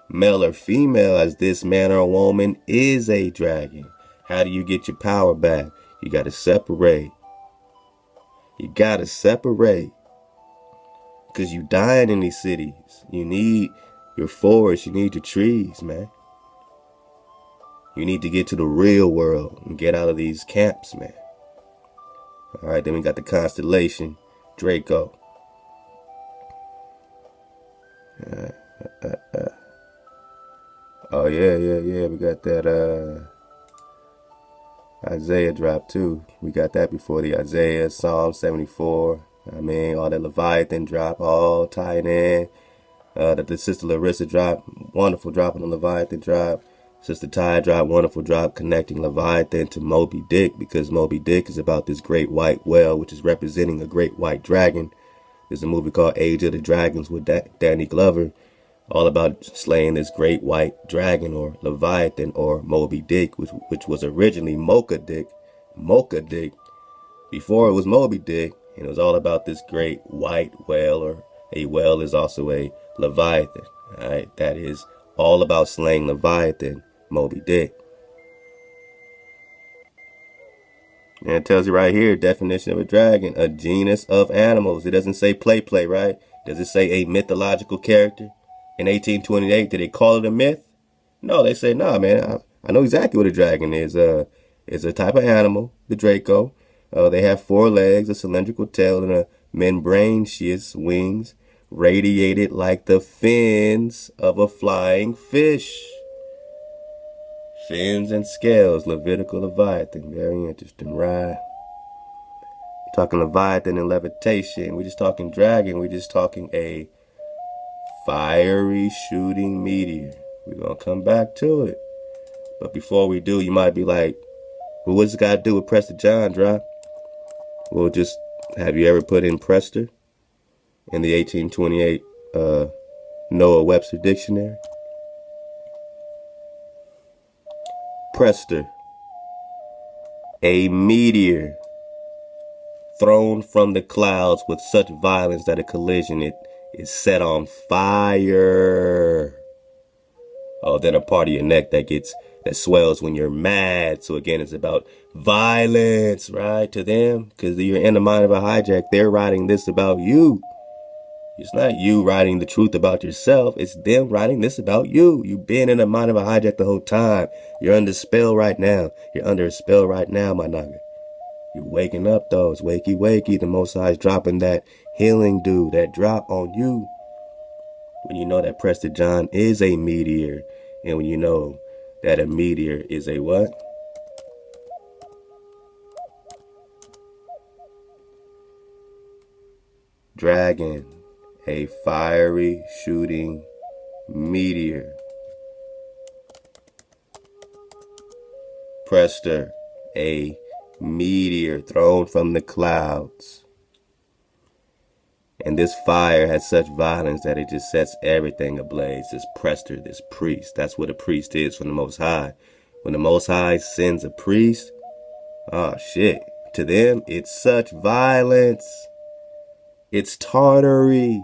Male or female, as this man or woman is a dragon. How do you get your power back? You gotta separate. You gotta separate. Because you dying in these cities. You need your forests, you need your trees, man. You need to get to the real world and get out of these camps, man. All right, then we got the constellation, Draco. Oh, yeah. We got that Isaiah drop, too. We got that before the Isaiah, Psalm 74. I mean, all that Leviathan drop, all tied in. The Sister Larissa drop, wonderful drop on the Leviathan drop. Sister Ty drop, wonderful drop connecting Leviathan to Moby Dick, because Moby Dick is about this great white whale, which is representing a great white dragon. There's a movie called Age of the Dragons with Danny Glover, all about slaying this great white dragon, or Leviathan, or Moby Dick, which was originally Mocha Dick, before it was Moby Dick, and it was all about this great white whale, or a whale is also a Leviathan. All right, that is all about slaying Leviathan, Moby Dick. And it tells you right here, definition of a dragon, a genus of animals. It doesn't say play, right? Does it say a mythological character? In 1828, did they call it a myth? No, they say, nah, man, I know exactly what a dragon is. It's a type of animal, the Draco. They have 4 legs, a cylindrical tail, and a membraneous wings, radiated like the fins of a flying fish. Fins and scales, Levitical Leviathan. Very interesting, right? Talking Leviathan and levitation. We're just talking dragon. We're just talking a fiery shooting meteor. We're going to come back to it. But before we do, you might be like, well, what's this got to do with Prester John drop? Well, just, have you ever put in Prester in the 1828 Noah Webster dictionary? Prester, a meteor thrown from the clouds with such violence that a collision it is set on fire. Oh, then a part of your neck that swells when you're mad. So again, it's about violence, right? To them, because you're in the mind of a hijack. They're writing this about you. It's not you writing the truth about yourself. It's them writing this about you. You've been in the mind of a hijack the whole time. You're under spell right now. You're under a spell right now, my nigga. You're waking up, though. It's wakey. The Most High is dropping that healing dew, that drop on you. When you know that Prester John is a meteor, and when you know that a meteor is a what? Dragon. A fiery shooting meteor. Prester, a meteor thrown from the clouds. And this fire has such violence that it just sets everything ablaze. This Prester, this priest. That's what a priest is from the Most High. When the Most High sends a priest, oh shit, to them it's such violence. It's Tartary.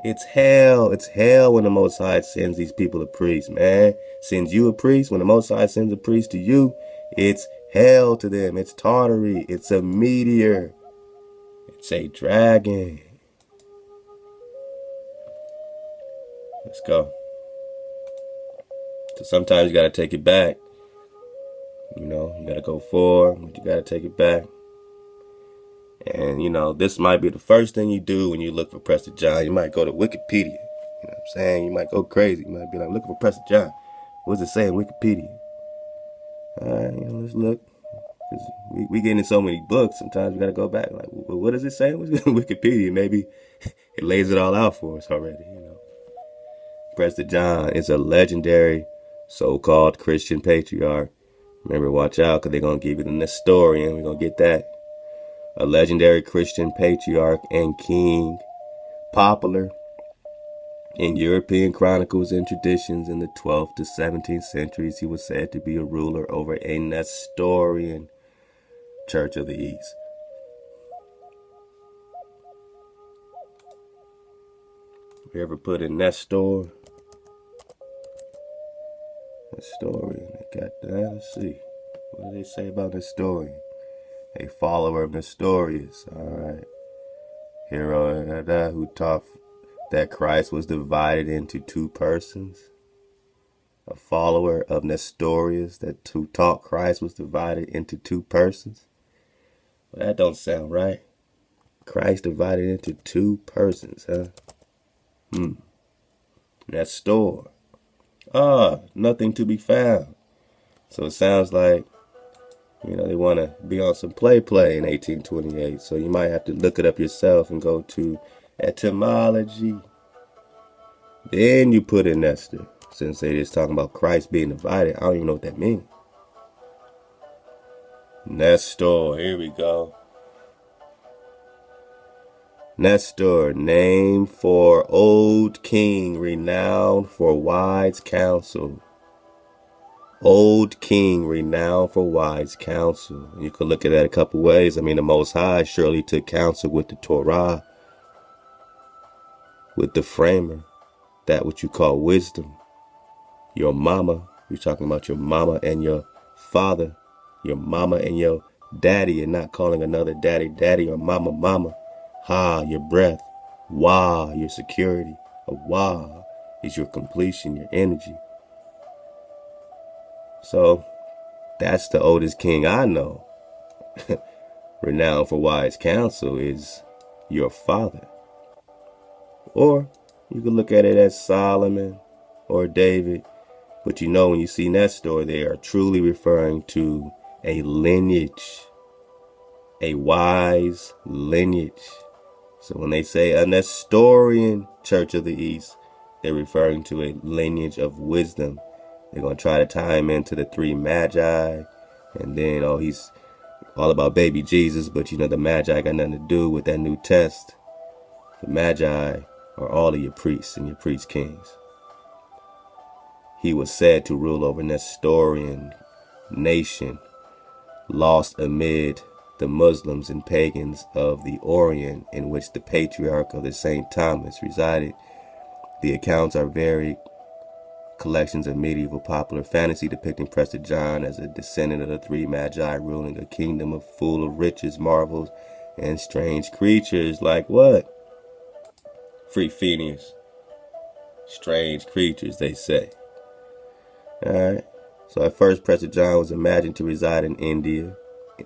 It's hell. It's hell when the Most High sends these people a priest, man. Sends you a priest. When the Most High sends a priest to you, it's hell to them. It's Tartary. It's a meteor. It's a dragon. Let's go. So sometimes you got to take it back. You know, you got to go forward, but you got to take it back. And, you know, this might be the first thing you do when you look for Prester John. You might go to Wikipedia. You know what I'm saying? You might go crazy. You might be like, looking for Prester John. What's it saying? Wikipedia. All right, you know, let's look. Because we get in so many books, sometimes we got to go back. Like, well, what does it say? Wikipedia. Maybe it lays it all out for us already, you know. Prester John is a legendary so-called Christian patriarch. Remember, watch out, because they're going to give you the Nestorian. We're going to get that. A legendary Christian patriarch and king, popular in European chronicles and traditions in the 12th to 17th centuries. He was said to be a ruler over a Nestorian Church of the East. You ever put in Nestor? Nestorian, they got that. Let's see. What do they say about Nestorian? A follower of Nestorius, all right. Hero who taught that Christ was divided into two persons? A follower of Nestorius who taught Christ was divided into two persons? Well, that don't sound right. Christ divided into two persons, huh? Nestor. Nothing to be found. So it sounds like, they want to be on some play in 1828. So you might have to look it up yourself and go to etymology. Then you put in Nestor. Since they just talking about Christ being divided, I don't even know what that means. Nestor, here we go. Nestor, name for old king, renowned for wise counsel. Old king, renowned for wise counsel. You could look at that a couple ways. The Most High surely took counsel with the Torah, with the framer, that what you call wisdom. Your mama, you're talking about your mama and your father, your mama and your daddy, and not calling another daddy or mama. Ha, your breath. Wah, your security. A wah is your completion, your energy. So that's the oldest king I know. Renowned for wise counsel is your father. Or you could look at it as Solomon or David. But when you see Nestor, they are truly referring to a lineage, a wise lineage. So when they say a Nestorian Church of the East, they're referring to a lineage of wisdom. They're going to try to tie him into the three magi. And then, he's all about baby Jesus. But the magi got nothing to do with that new test. The magi are all of your priests and your priest kings. He was said to rule over Nestorian nation, lost amid the Muslims and pagans of the Orient, in which the patriarch of the St. Thomas resided. The accounts are varied collections of medieval popular fantasy depicting Prester John as a descendant of the three magi ruling a kingdom full of riches, marvels, and strange creatures. Like what? Free PHINEUS. Strange creatures, they say. Alright. So at first, Prester John was imagined to reside in India.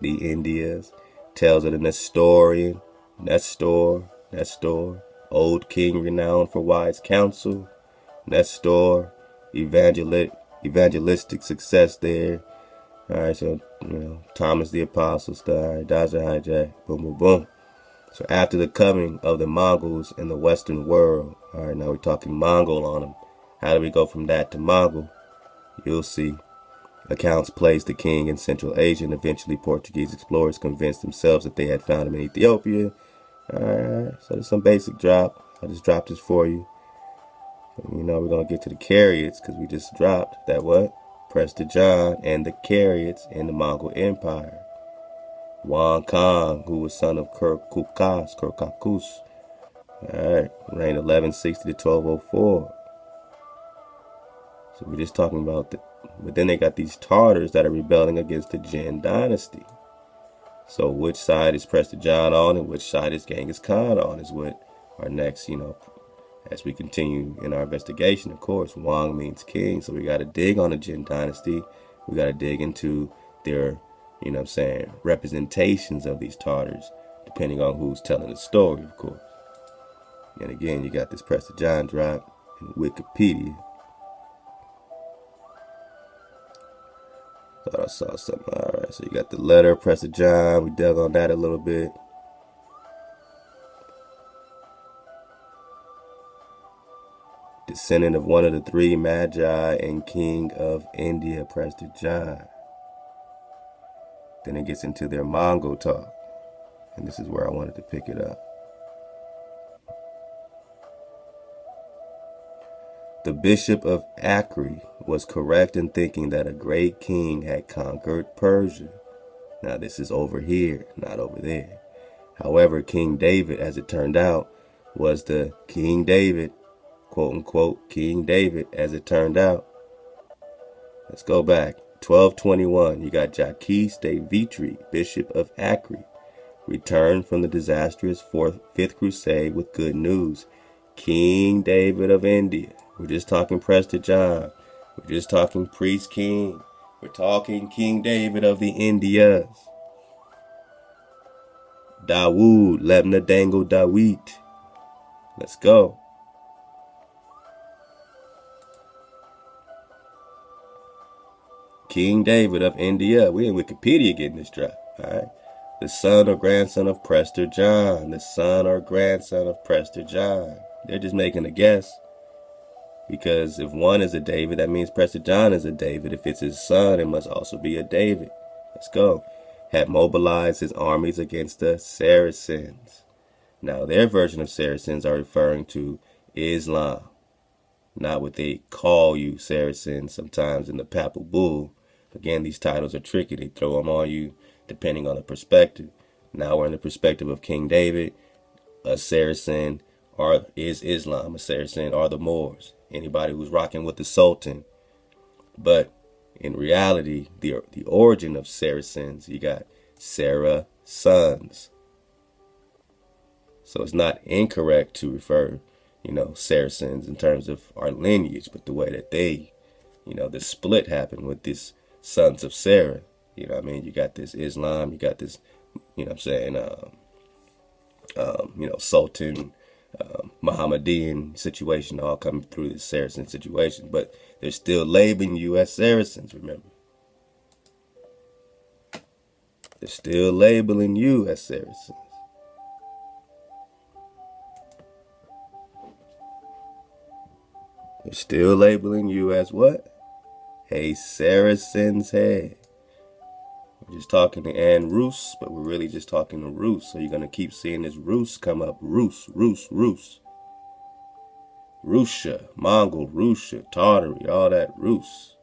The Indias. Tales of the Nestorian. Nestor. Old king renowned for wise counsel. Nestor. Evangelistic success there. Alright, so, Thomas the Apostle stuff. Alright, Dodger hijack. Boom, boom, boom. So after the coming of the Mongols in the Western world. Alright, now we're talking Mongol on them. How do we go from that to Mongol? You'll see. Accounts placed the king in Central Asia, and eventually Portuguese explorers convinced themselves that they had found him in Ethiopia. Alright, so there's some basic drop. I just dropped this for you. We're going to get to the Cariots because we just dropped that what? Prester John and the Cariots in the Mongol Empire. Wang Kang, who was son of Kurkakus. Alright, reigned 1160 to 1204. So we're just talking about but then they got these Tartars that are rebelling against the Jin dynasty. So which side is Prester John on and which side is Genghis Khan on is what our next, as we continue in our investigation. Of course, Wang means king, so we got to dig on the Jin dynasty. We got to dig into their, representations of these Tartars, depending on who's telling the story, of course. And again, you got this Prester John drop in Wikipedia. Thought I saw something. Alright, so you got the letter, Prester John. We dug on that a little bit. Descendant of one of the three magi and king of India, Prester John. Then it gets into their Mongol talk. And this is where I wanted to pick it up. The Bishop of Acre was correct in thinking that a great king had conquered Persia. Now this is over here, not over there. However, King David, as it turned out, was the King David, quote unquote, King David, as it turned out. Let's go back. 1221, you got Jacques de Vitry, Bishop of Acre, returned from the disastrous Fifth Crusade with good news. King David of India. We're just talking Prester John. We're just talking Priest King. We're talking King David of the Indias. Dawood, Lebna Dango Dawit. Let's go. King David of India. We in Wikipedia getting this drop. Alright. The son or grandson of Prester John. The son or grandson of Prester John. They're just making a guess. Because if one is a David, that means Prester John is a David. If it's his son, it must also be a David. Let's go. Had mobilized his armies against the Saracens. Now, their version of Saracens are referring to Islam. Not what they call you Saracens sometimes in the Papal Bull. Again, these titles are tricky. They throw them on you depending on the perspective. Now we're in the perspective of King David. A Saracen is Islam. A Saracen are the Moors. Anybody who's rocking with the Sultan. But in reality, the origin of Saracens, you got Sarah sons. So it's not incorrect to refer, Saracens in terms of our lineage, but the way that they, the split happened with this sons of Sarah. You got this Islam, you got this, Sultan, Mohammedan situation all coming through this Saracen situation, but they're still labeling you as Saracens, remember. They're still labeling you as Saracens. They're still labeling you as what? A Saracen's head. We're just talking to Ann Roos, but we're really just talking to Roos. So you're going to keep seeing this Roos come up. Roos. Russia, Mongol, Russia, Tartary, all that Rus.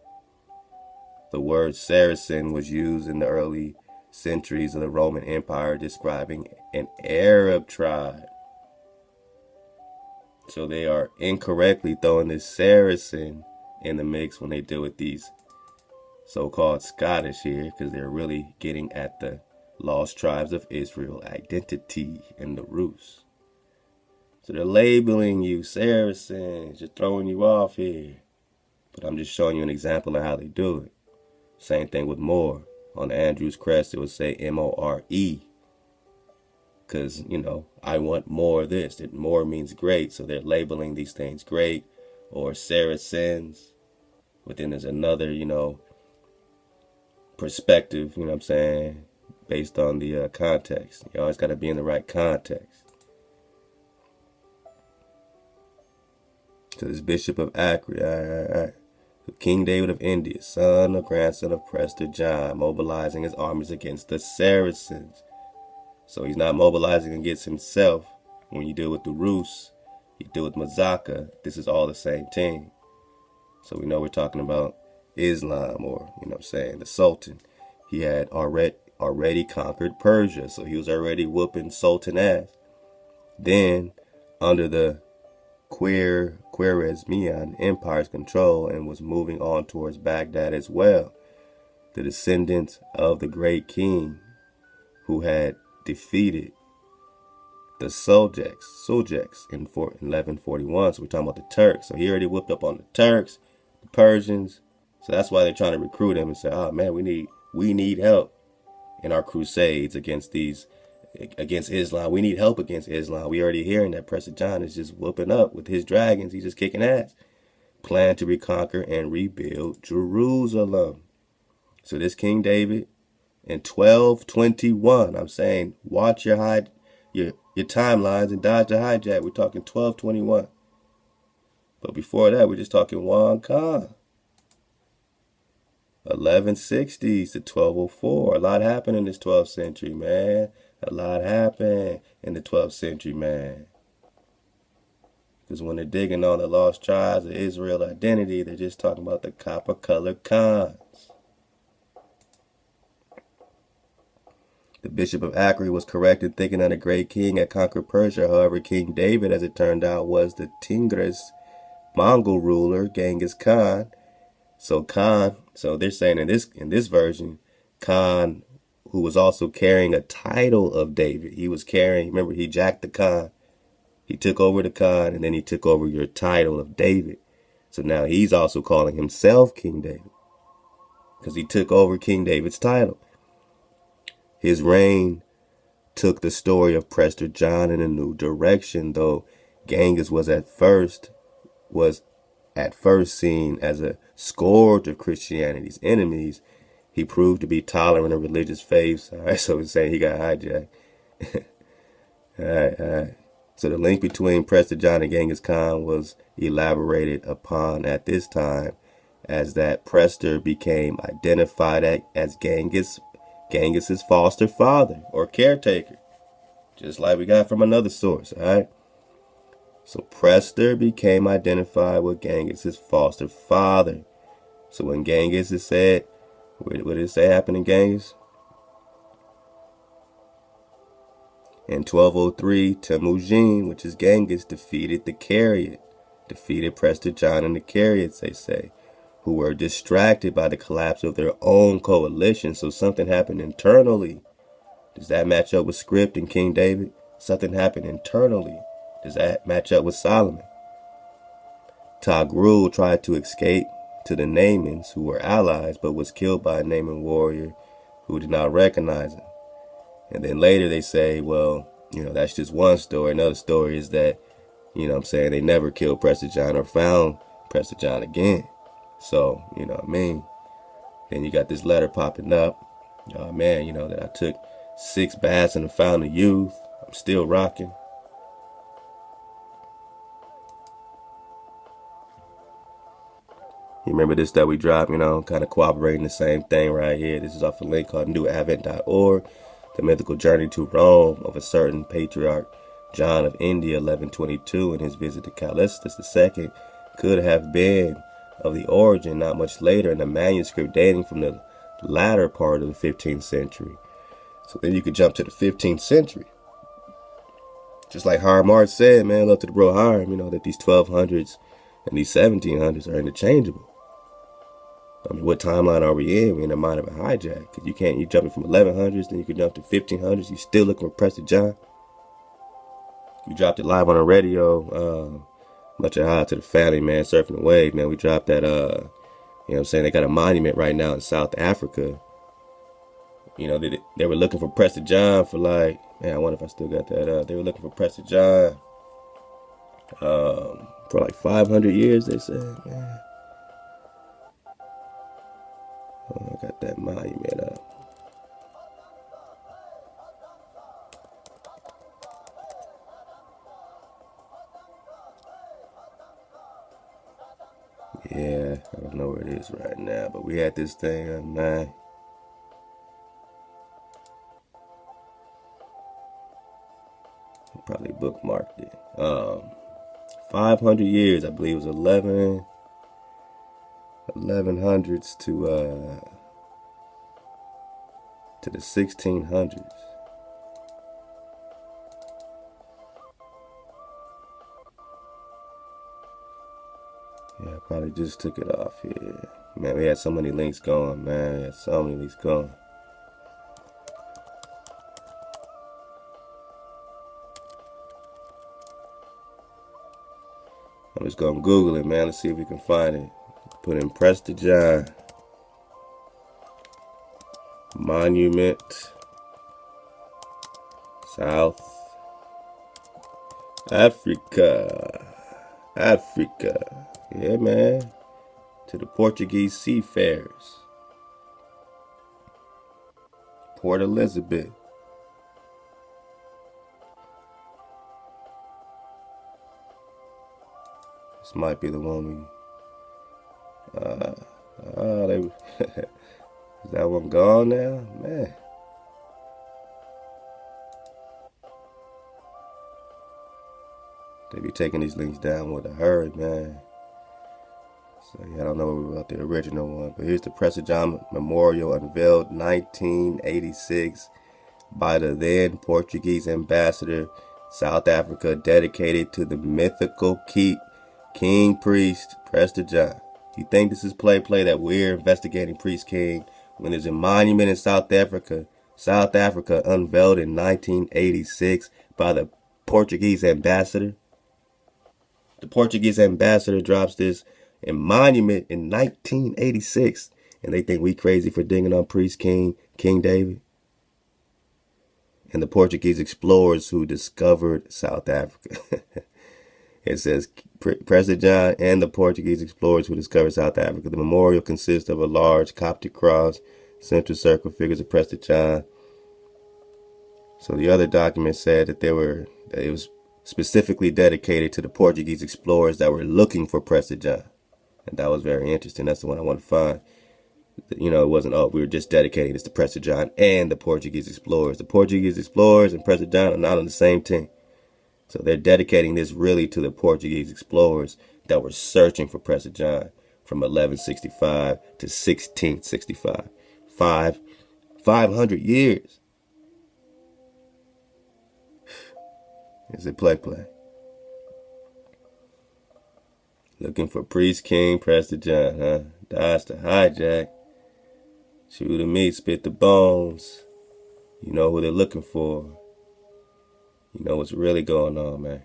The word Saracen was used in the early centuries of the Roman Empire describing an Arab tribe. So they are incorrectly throwing this Saracen in the mix when they deal with these so-called Scottish here, because they're really getting at the lost tribes of Israel identity in the Rus. So they're labeling you Saracens, just throwing you off here. But I'm just showing you an example of how they do it. Same thing with Moor. On the Andrew's crest, it would say M-O-R-E. Because, I want more of this. More means great. So they're labeling these things great or Saracens. But then there's another, perspective, based on the context. You always got to be in the right context. To this Bishop of Acre, all right. King David of India, son or grandson of Prester John, mobilizing his armies against the Saracens. So he's not mobilizing against himself. When you deal with the Rus, you deal with Mazaka, this is all the same team. So we know we're talking about Islam or, the Sultan. He had already conquered Persia, so he was already whooping Sultan ass. Then, under the Khwarezmian Empire's control and was moving on towards Baghdad as well. The descendants of the great king who had defeated the Seljuks in 1141. So we're talking about the Turks. So he already whipped up on the Turks, the Persians. So that's why they're trying to recruit him and say, oh man, we need help in our crusades against Islam. We need help against Islam. We already hearing that Prester John is just whooping up with his dragons. He's just kicking ass. Plan to reconquer and rebuild Jerusalem. So this King David in 1221, I'm saying, watch your timelines and dodge the hijack. We're talking 1221. But before that, we're just talking Juan Khan. 1160s to 1204. A lot happened in this 12th century, man. A lot happened in the 12th century, man. Because when they're digging on the lost tribes of Israel identity, they're just talking about the copper-colored Khans. The Bishop of Acre was correct in thinking that a great king had conquered Persia. However, King David, as it turned out, was the Tigris Mongol ruler, Genghis Khan. So they're saying in this version, Khan, who was also carrying a title of David. He was carrying, remember, he jacked the Khan. He took over the Khan, and then he took over your title of David. So now he's also calling himself King David, because he took over King David's title. His reign took the story of Prester John in a new direction, though Genghis was at first seen as a scourge of Christianity's enemies. He proved to be tolerant of religious faiths. All right, so we're saying he got hijacked. all right. So the link between Prester John and Genghis Khan was elaborated upon at this time, as that Prester became identified as Genghis's foster father or caretaker, just like we got from another source. All right. So Prester became identified with Genghis's foster father. So when Genghis is said, what did it say happened in Genghis? In 1203, Temujin, which is Genghis, defeated Prester John and the Cariates, they say, who were distracted by the collapse of their own coalition. So something happened internally. Does that match up with script in King David? Something happened internally. Does that match up with Solomon? Togrul tried to escape to the Naamans, who were allies, but was killed by a Naaman warrior who did not recognize him. And then later they say, well, that's just one story. Another story is that, they never killed Prester John or found Prester John again. So, what I mean? Then you got this letter popping up. Oh, man, that I took 6 baths in the fountain of youth. I'm still rocking. You remember this that we dropped, kind of cooperating the same thing right here. This is off a link called newadvent.org. The mythical journey to Rome of a certain patriarch John of India, 1122, and his visit to Callistus II could have been of the origin not much later in a manuscript dating from the latter part of the 15th century. So then you could jump to the 15th century. Just like Hiram March said, man, love to the bro Hiram, that these 1200s and these 1700s are interchangeable. I mean, what timeline are we in? We're in the mind of a hijack. Because you jumping from 1100s, then you can jump to 1500s. You still looking for Prester John. We dropped it live on the radio. Much ado to the family, man. Surfing the wave, man. We dropped that, they got a monument right now in South Africa. They were looking for Prester John for man, I wonder if I still got that up. They were looking for Prester John for 500 years, they said, man. Oh, I got that monument up. Yeah, I don't know where it is right now, but we had this thing on 9. Probably bookmarked it. 500 years, I believe it was 1100s to the 1600s. Yeah, I probably just took it off here. Man, we had so many links going, man. We had so many links going. I'm just gonna Google it, man. Let's see if we can find it. Put in Prester John Monument, South Africa. Yeah, man. To the Portuguese seafarers. Port Elizabeth. This might be the one we... Is that one gone now? Man. They be taking these links down with a hurry, man. So yeah, I don't know about the original one, but here's the Prester John Memorial unveiled 1986 by the then Portuguese ambassador South Africa, dedicated to the mythical king priest Prester John. You think this is play that we're investigating priest king when there's a monument in South Africa unveiled in 1986 by the Portuguese ambassador. The Portuguese ambassador drops this in monument in 1986. And they think we crazy for dinging on priest King David. And the Portuguese explorers who discovered South Africa. It says, Prester John and the Portuguese explorers who discovered South Africa. The memorial consists of a large Coptic cross, central circle figures of Prester John. So the other document said that it was specifically dedicated to the Portuguese explorers that were looking for Prester John. And that was very interesting. That's the one I want to find. You know, it wasn't, oh, we were just dedicating this to Prester John and the Portuguese explorers. The Portuguese explorers and Prester John are not on the same team. So they're dedicating this really to the Portuguese explorers that were searching for Prester John from 1165 to 1665. 500 years. Is it play? Looking for priest King Prester John, huh? Dodge the hijack. Chew the meat, spit the bones. You know who they're looking for. You know what's really going on, man.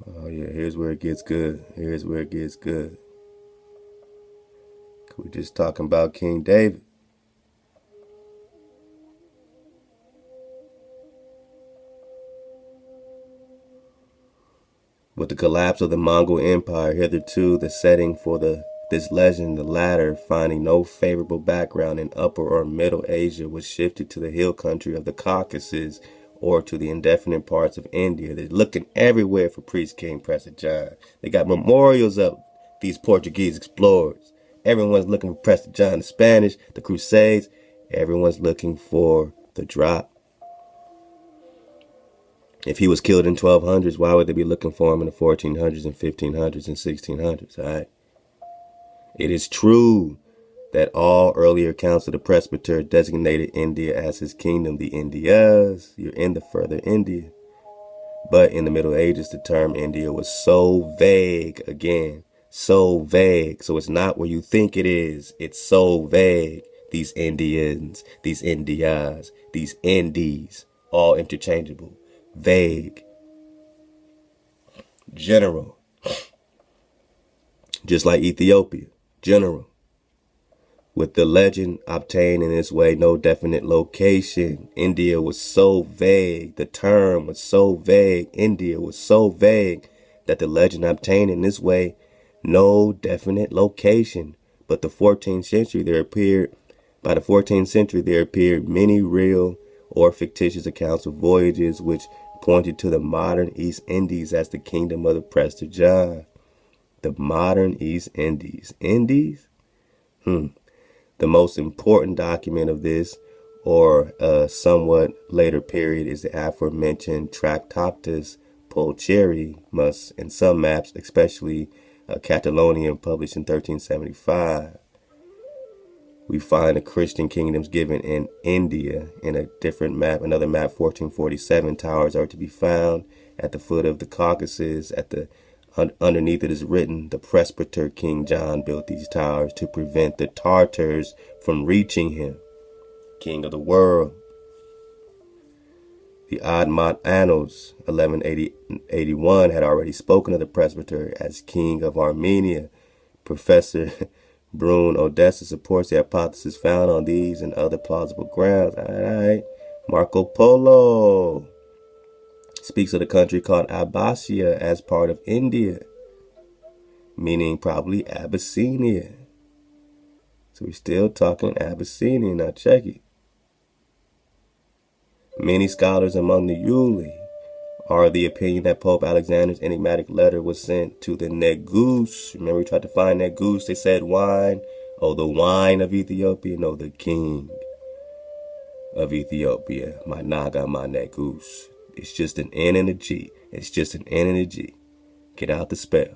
Oh yeah, here's where it gets good. Here's where it gets good. We're just talking about King David. With the collapse of the Mongol Empire, hitherto the setting for this legend, the latter, finding no favorable background in Upper or Middle Asia, was shifted to the hill country of the Caucasus or to the indefinite parts of India. They're looking everywhere for priest King Prester John. They got memorials of these Portuguese explorers. Everyone's looking for Prester John, the Spanish, the Crusades. Everyone's looking for the drop. If he was killed in 1200s, why would they be looking for him in the 1400s and 1500s and 1600s? All right. It is true that all earlier accounts of the presbyter designated India as his kingdom, the Indias. You're in the further India. But in the Middle Ages, the term India was so vague again. So vague. So it's not where you think it is. It's so vague. These Indians, these Indias, these Indies, all interchangeable. Vague. General. Just like Ethiopia. General. With the legend obtained in this way, no definite location. India was so vague. The term was so vague. India was so vague that the legend obtained in this way, no definite location. But by the 14th century, there appeared many real or fictitious accounts of voyages which pointed to the modern East Indies as the kingdom of the Prester John. The modern East Indies. Indies? The most important document of this, or a somewhat later period, is the aforementioned Tractatus Pulcherimus, and some maps, especially Catalonian, published in 1375. We find the Christian kingdoms given in India in a different map. Another map, 1447, towers are to be found at the foot of the Caucasus. Underneath it is written, the presbyter King John built these towers to prevent the Tartars from reaching him, king of the world. The Admont Annals, 1181, had already spoken of the presbyter as king of Armenia. Professor Brune Odessa supports the hypothesis found on these and other plausible grounds. All right. Marco Polo speaks of the country called Abbasia as part of India, meaning probably Abyssinia. So we're still talking Abyssinia. Now check it. Many scholars among the Yuli are of the opinion that Pope Alexander's enigmatic letter was sent to the Negus. Remember we tried to find Negus? They said wine. Oh, the wine of Ethiopia? No, the king of Ethiopia. My Naga, my Negus. It's just an N and a G. It's just an N and a G. Get out the spell.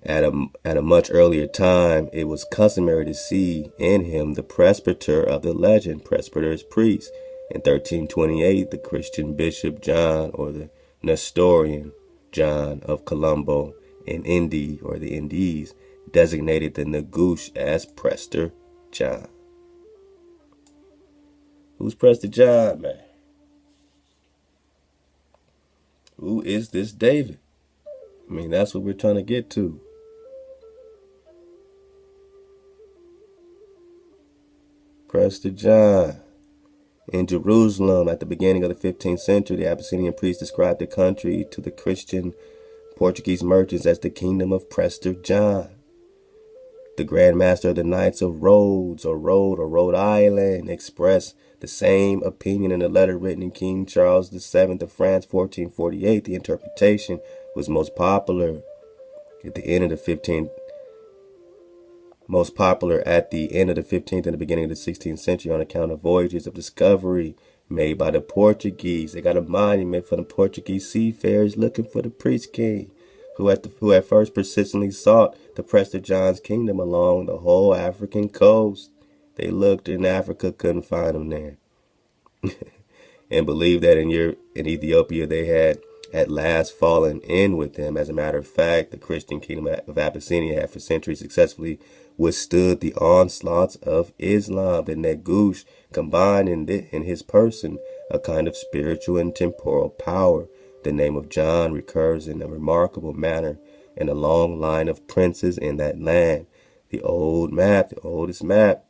At a much earlier time, it was customary to see in him the presbyter of the legend. Presbyter is priest. In 1328, the Christian Bishop John, or the Nestorian John of Colombo in Indy, or the Indies, designated the Nagush as Prester John. Who's Prester John, man? Who is this David? I mean, that's what we're trying to get to. Prester John. In Jerusalem, at the beginning of the 15th century, the Abyssinian priests described the country to the Christian Portuguese merchants as the kingdom of Prester John. The Grand Master of the Knights of Rhodes, or Rhode Island, expressed the same opinion in a letter written in King Charles VII of France, 1448. The interpretation was most popular at the end of the 15th and the beginning of the 16th century on account of voyages of discovery made by the Portuguese. They got a monument for the Portuguese seafarers looking for the priest king, who at first persistently sought the Prester John's kingdom along the whole African coast. They looked in Africa, couldn't find him there, and believed that in Ethiopia they had at last fallen in with them. As a matter of fact, the Christian kingdom of Abyssinia had for centuries successfully withstood the onslaughts of Islam. The Nagush combined in his person a kind of spiritual and temporal power. The name of John recurs in a remarkable manner in a long line of princes in that land. The oldest map,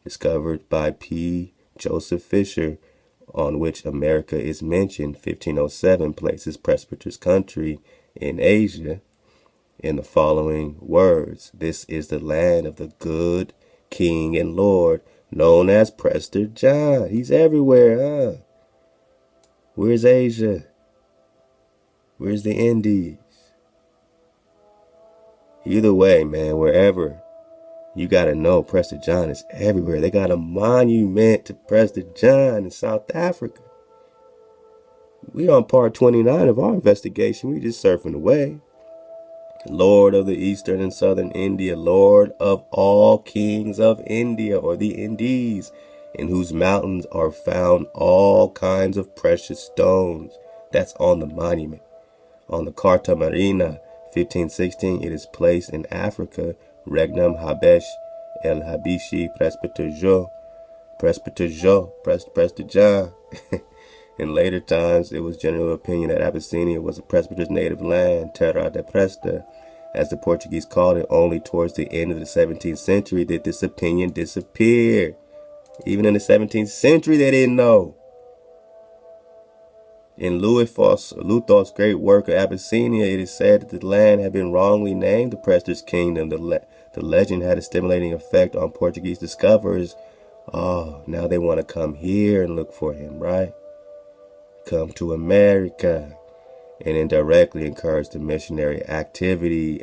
discovered by P. Joseph Fisher, on which America is mentioned, 1507, places Presbyter's country in Asia in the following words: "This is the land of the good King and Lord, known as Prester John." He's everywhere, huh? Where's Asia? Where's the Indies? Either way, man, wherever, you gotta know Prester John is everywhere. They got a monument to Prester John in South Africa. We on part 29 of our investigation. We just surfing away. Lord of the eastern and southern India, Lord of all kings of India, or the Indies, in whose mountains are found all kinds of precious stones. That's on the monument. On the Carta Marina, 1516, it is placed in Africa, Regnum Habesh El Habishi Presbyter John. In later times, it was general opinion that Abyssinia was a presbyter's native land, Terra de Presta, as the Portuguese called it. Only towards the end of the 17th century did this opinion disappear. Even in the 17th century, they didn't know. In Luther's great work of Abyssinia, it is said that the land had been wrongly named the Prester's kingdom. The legend had a stimulating effect on Portuguese discoverers. Oh, now they want to come here and look for him, right? Come to America, and indirectly encourage the missionary activity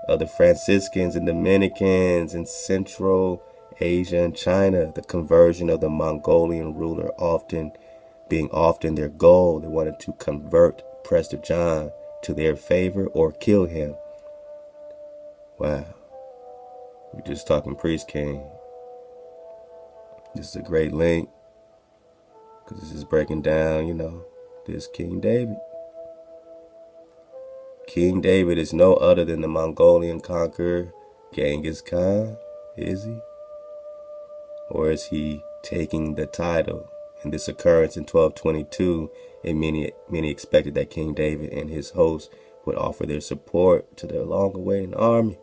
of the Franciscans and Dominicans in Central Asia and China. The conversion of the Mongolian ruler being often their goal. They wanted to convert Prester John to their favor or kill him. Wow. We're just talking priest king. This is a great link, because this is breaking down, this King David. King David is no other than the Mongolian conqueror Genghis Khan, is he? Or is he taking the title? In this occurrence in 1222, and many expected that King David and his host would offer their support to their long-awaited army.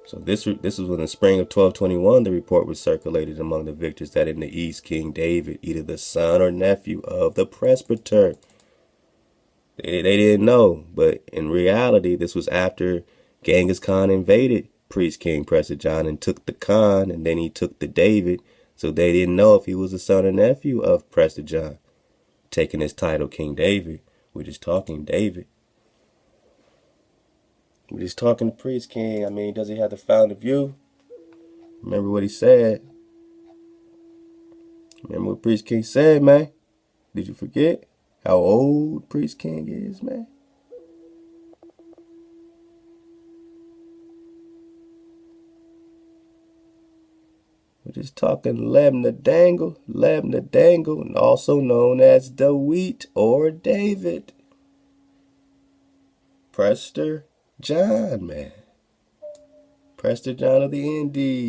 So this was in the spring of 1221. The report was circulated among the victors that in the east, King David, either the son or nephew of the presbyter. They didn't know, but in reality, this was after Genghis Khan invaded priest king Prester John and took the Khan, and then he took the David. So they didn't know if he was the son or nephew of Prester John, taking his title King David. We're just talking David. We're just talking the priest king. I mean, does he have the founder view? Remember what he said. Remember what priest king said, man? Did you forget how old priest king is, man? We're just talking Labnadangle, and also known as Dawit or David. Prester John, man. Prester John of the Indies.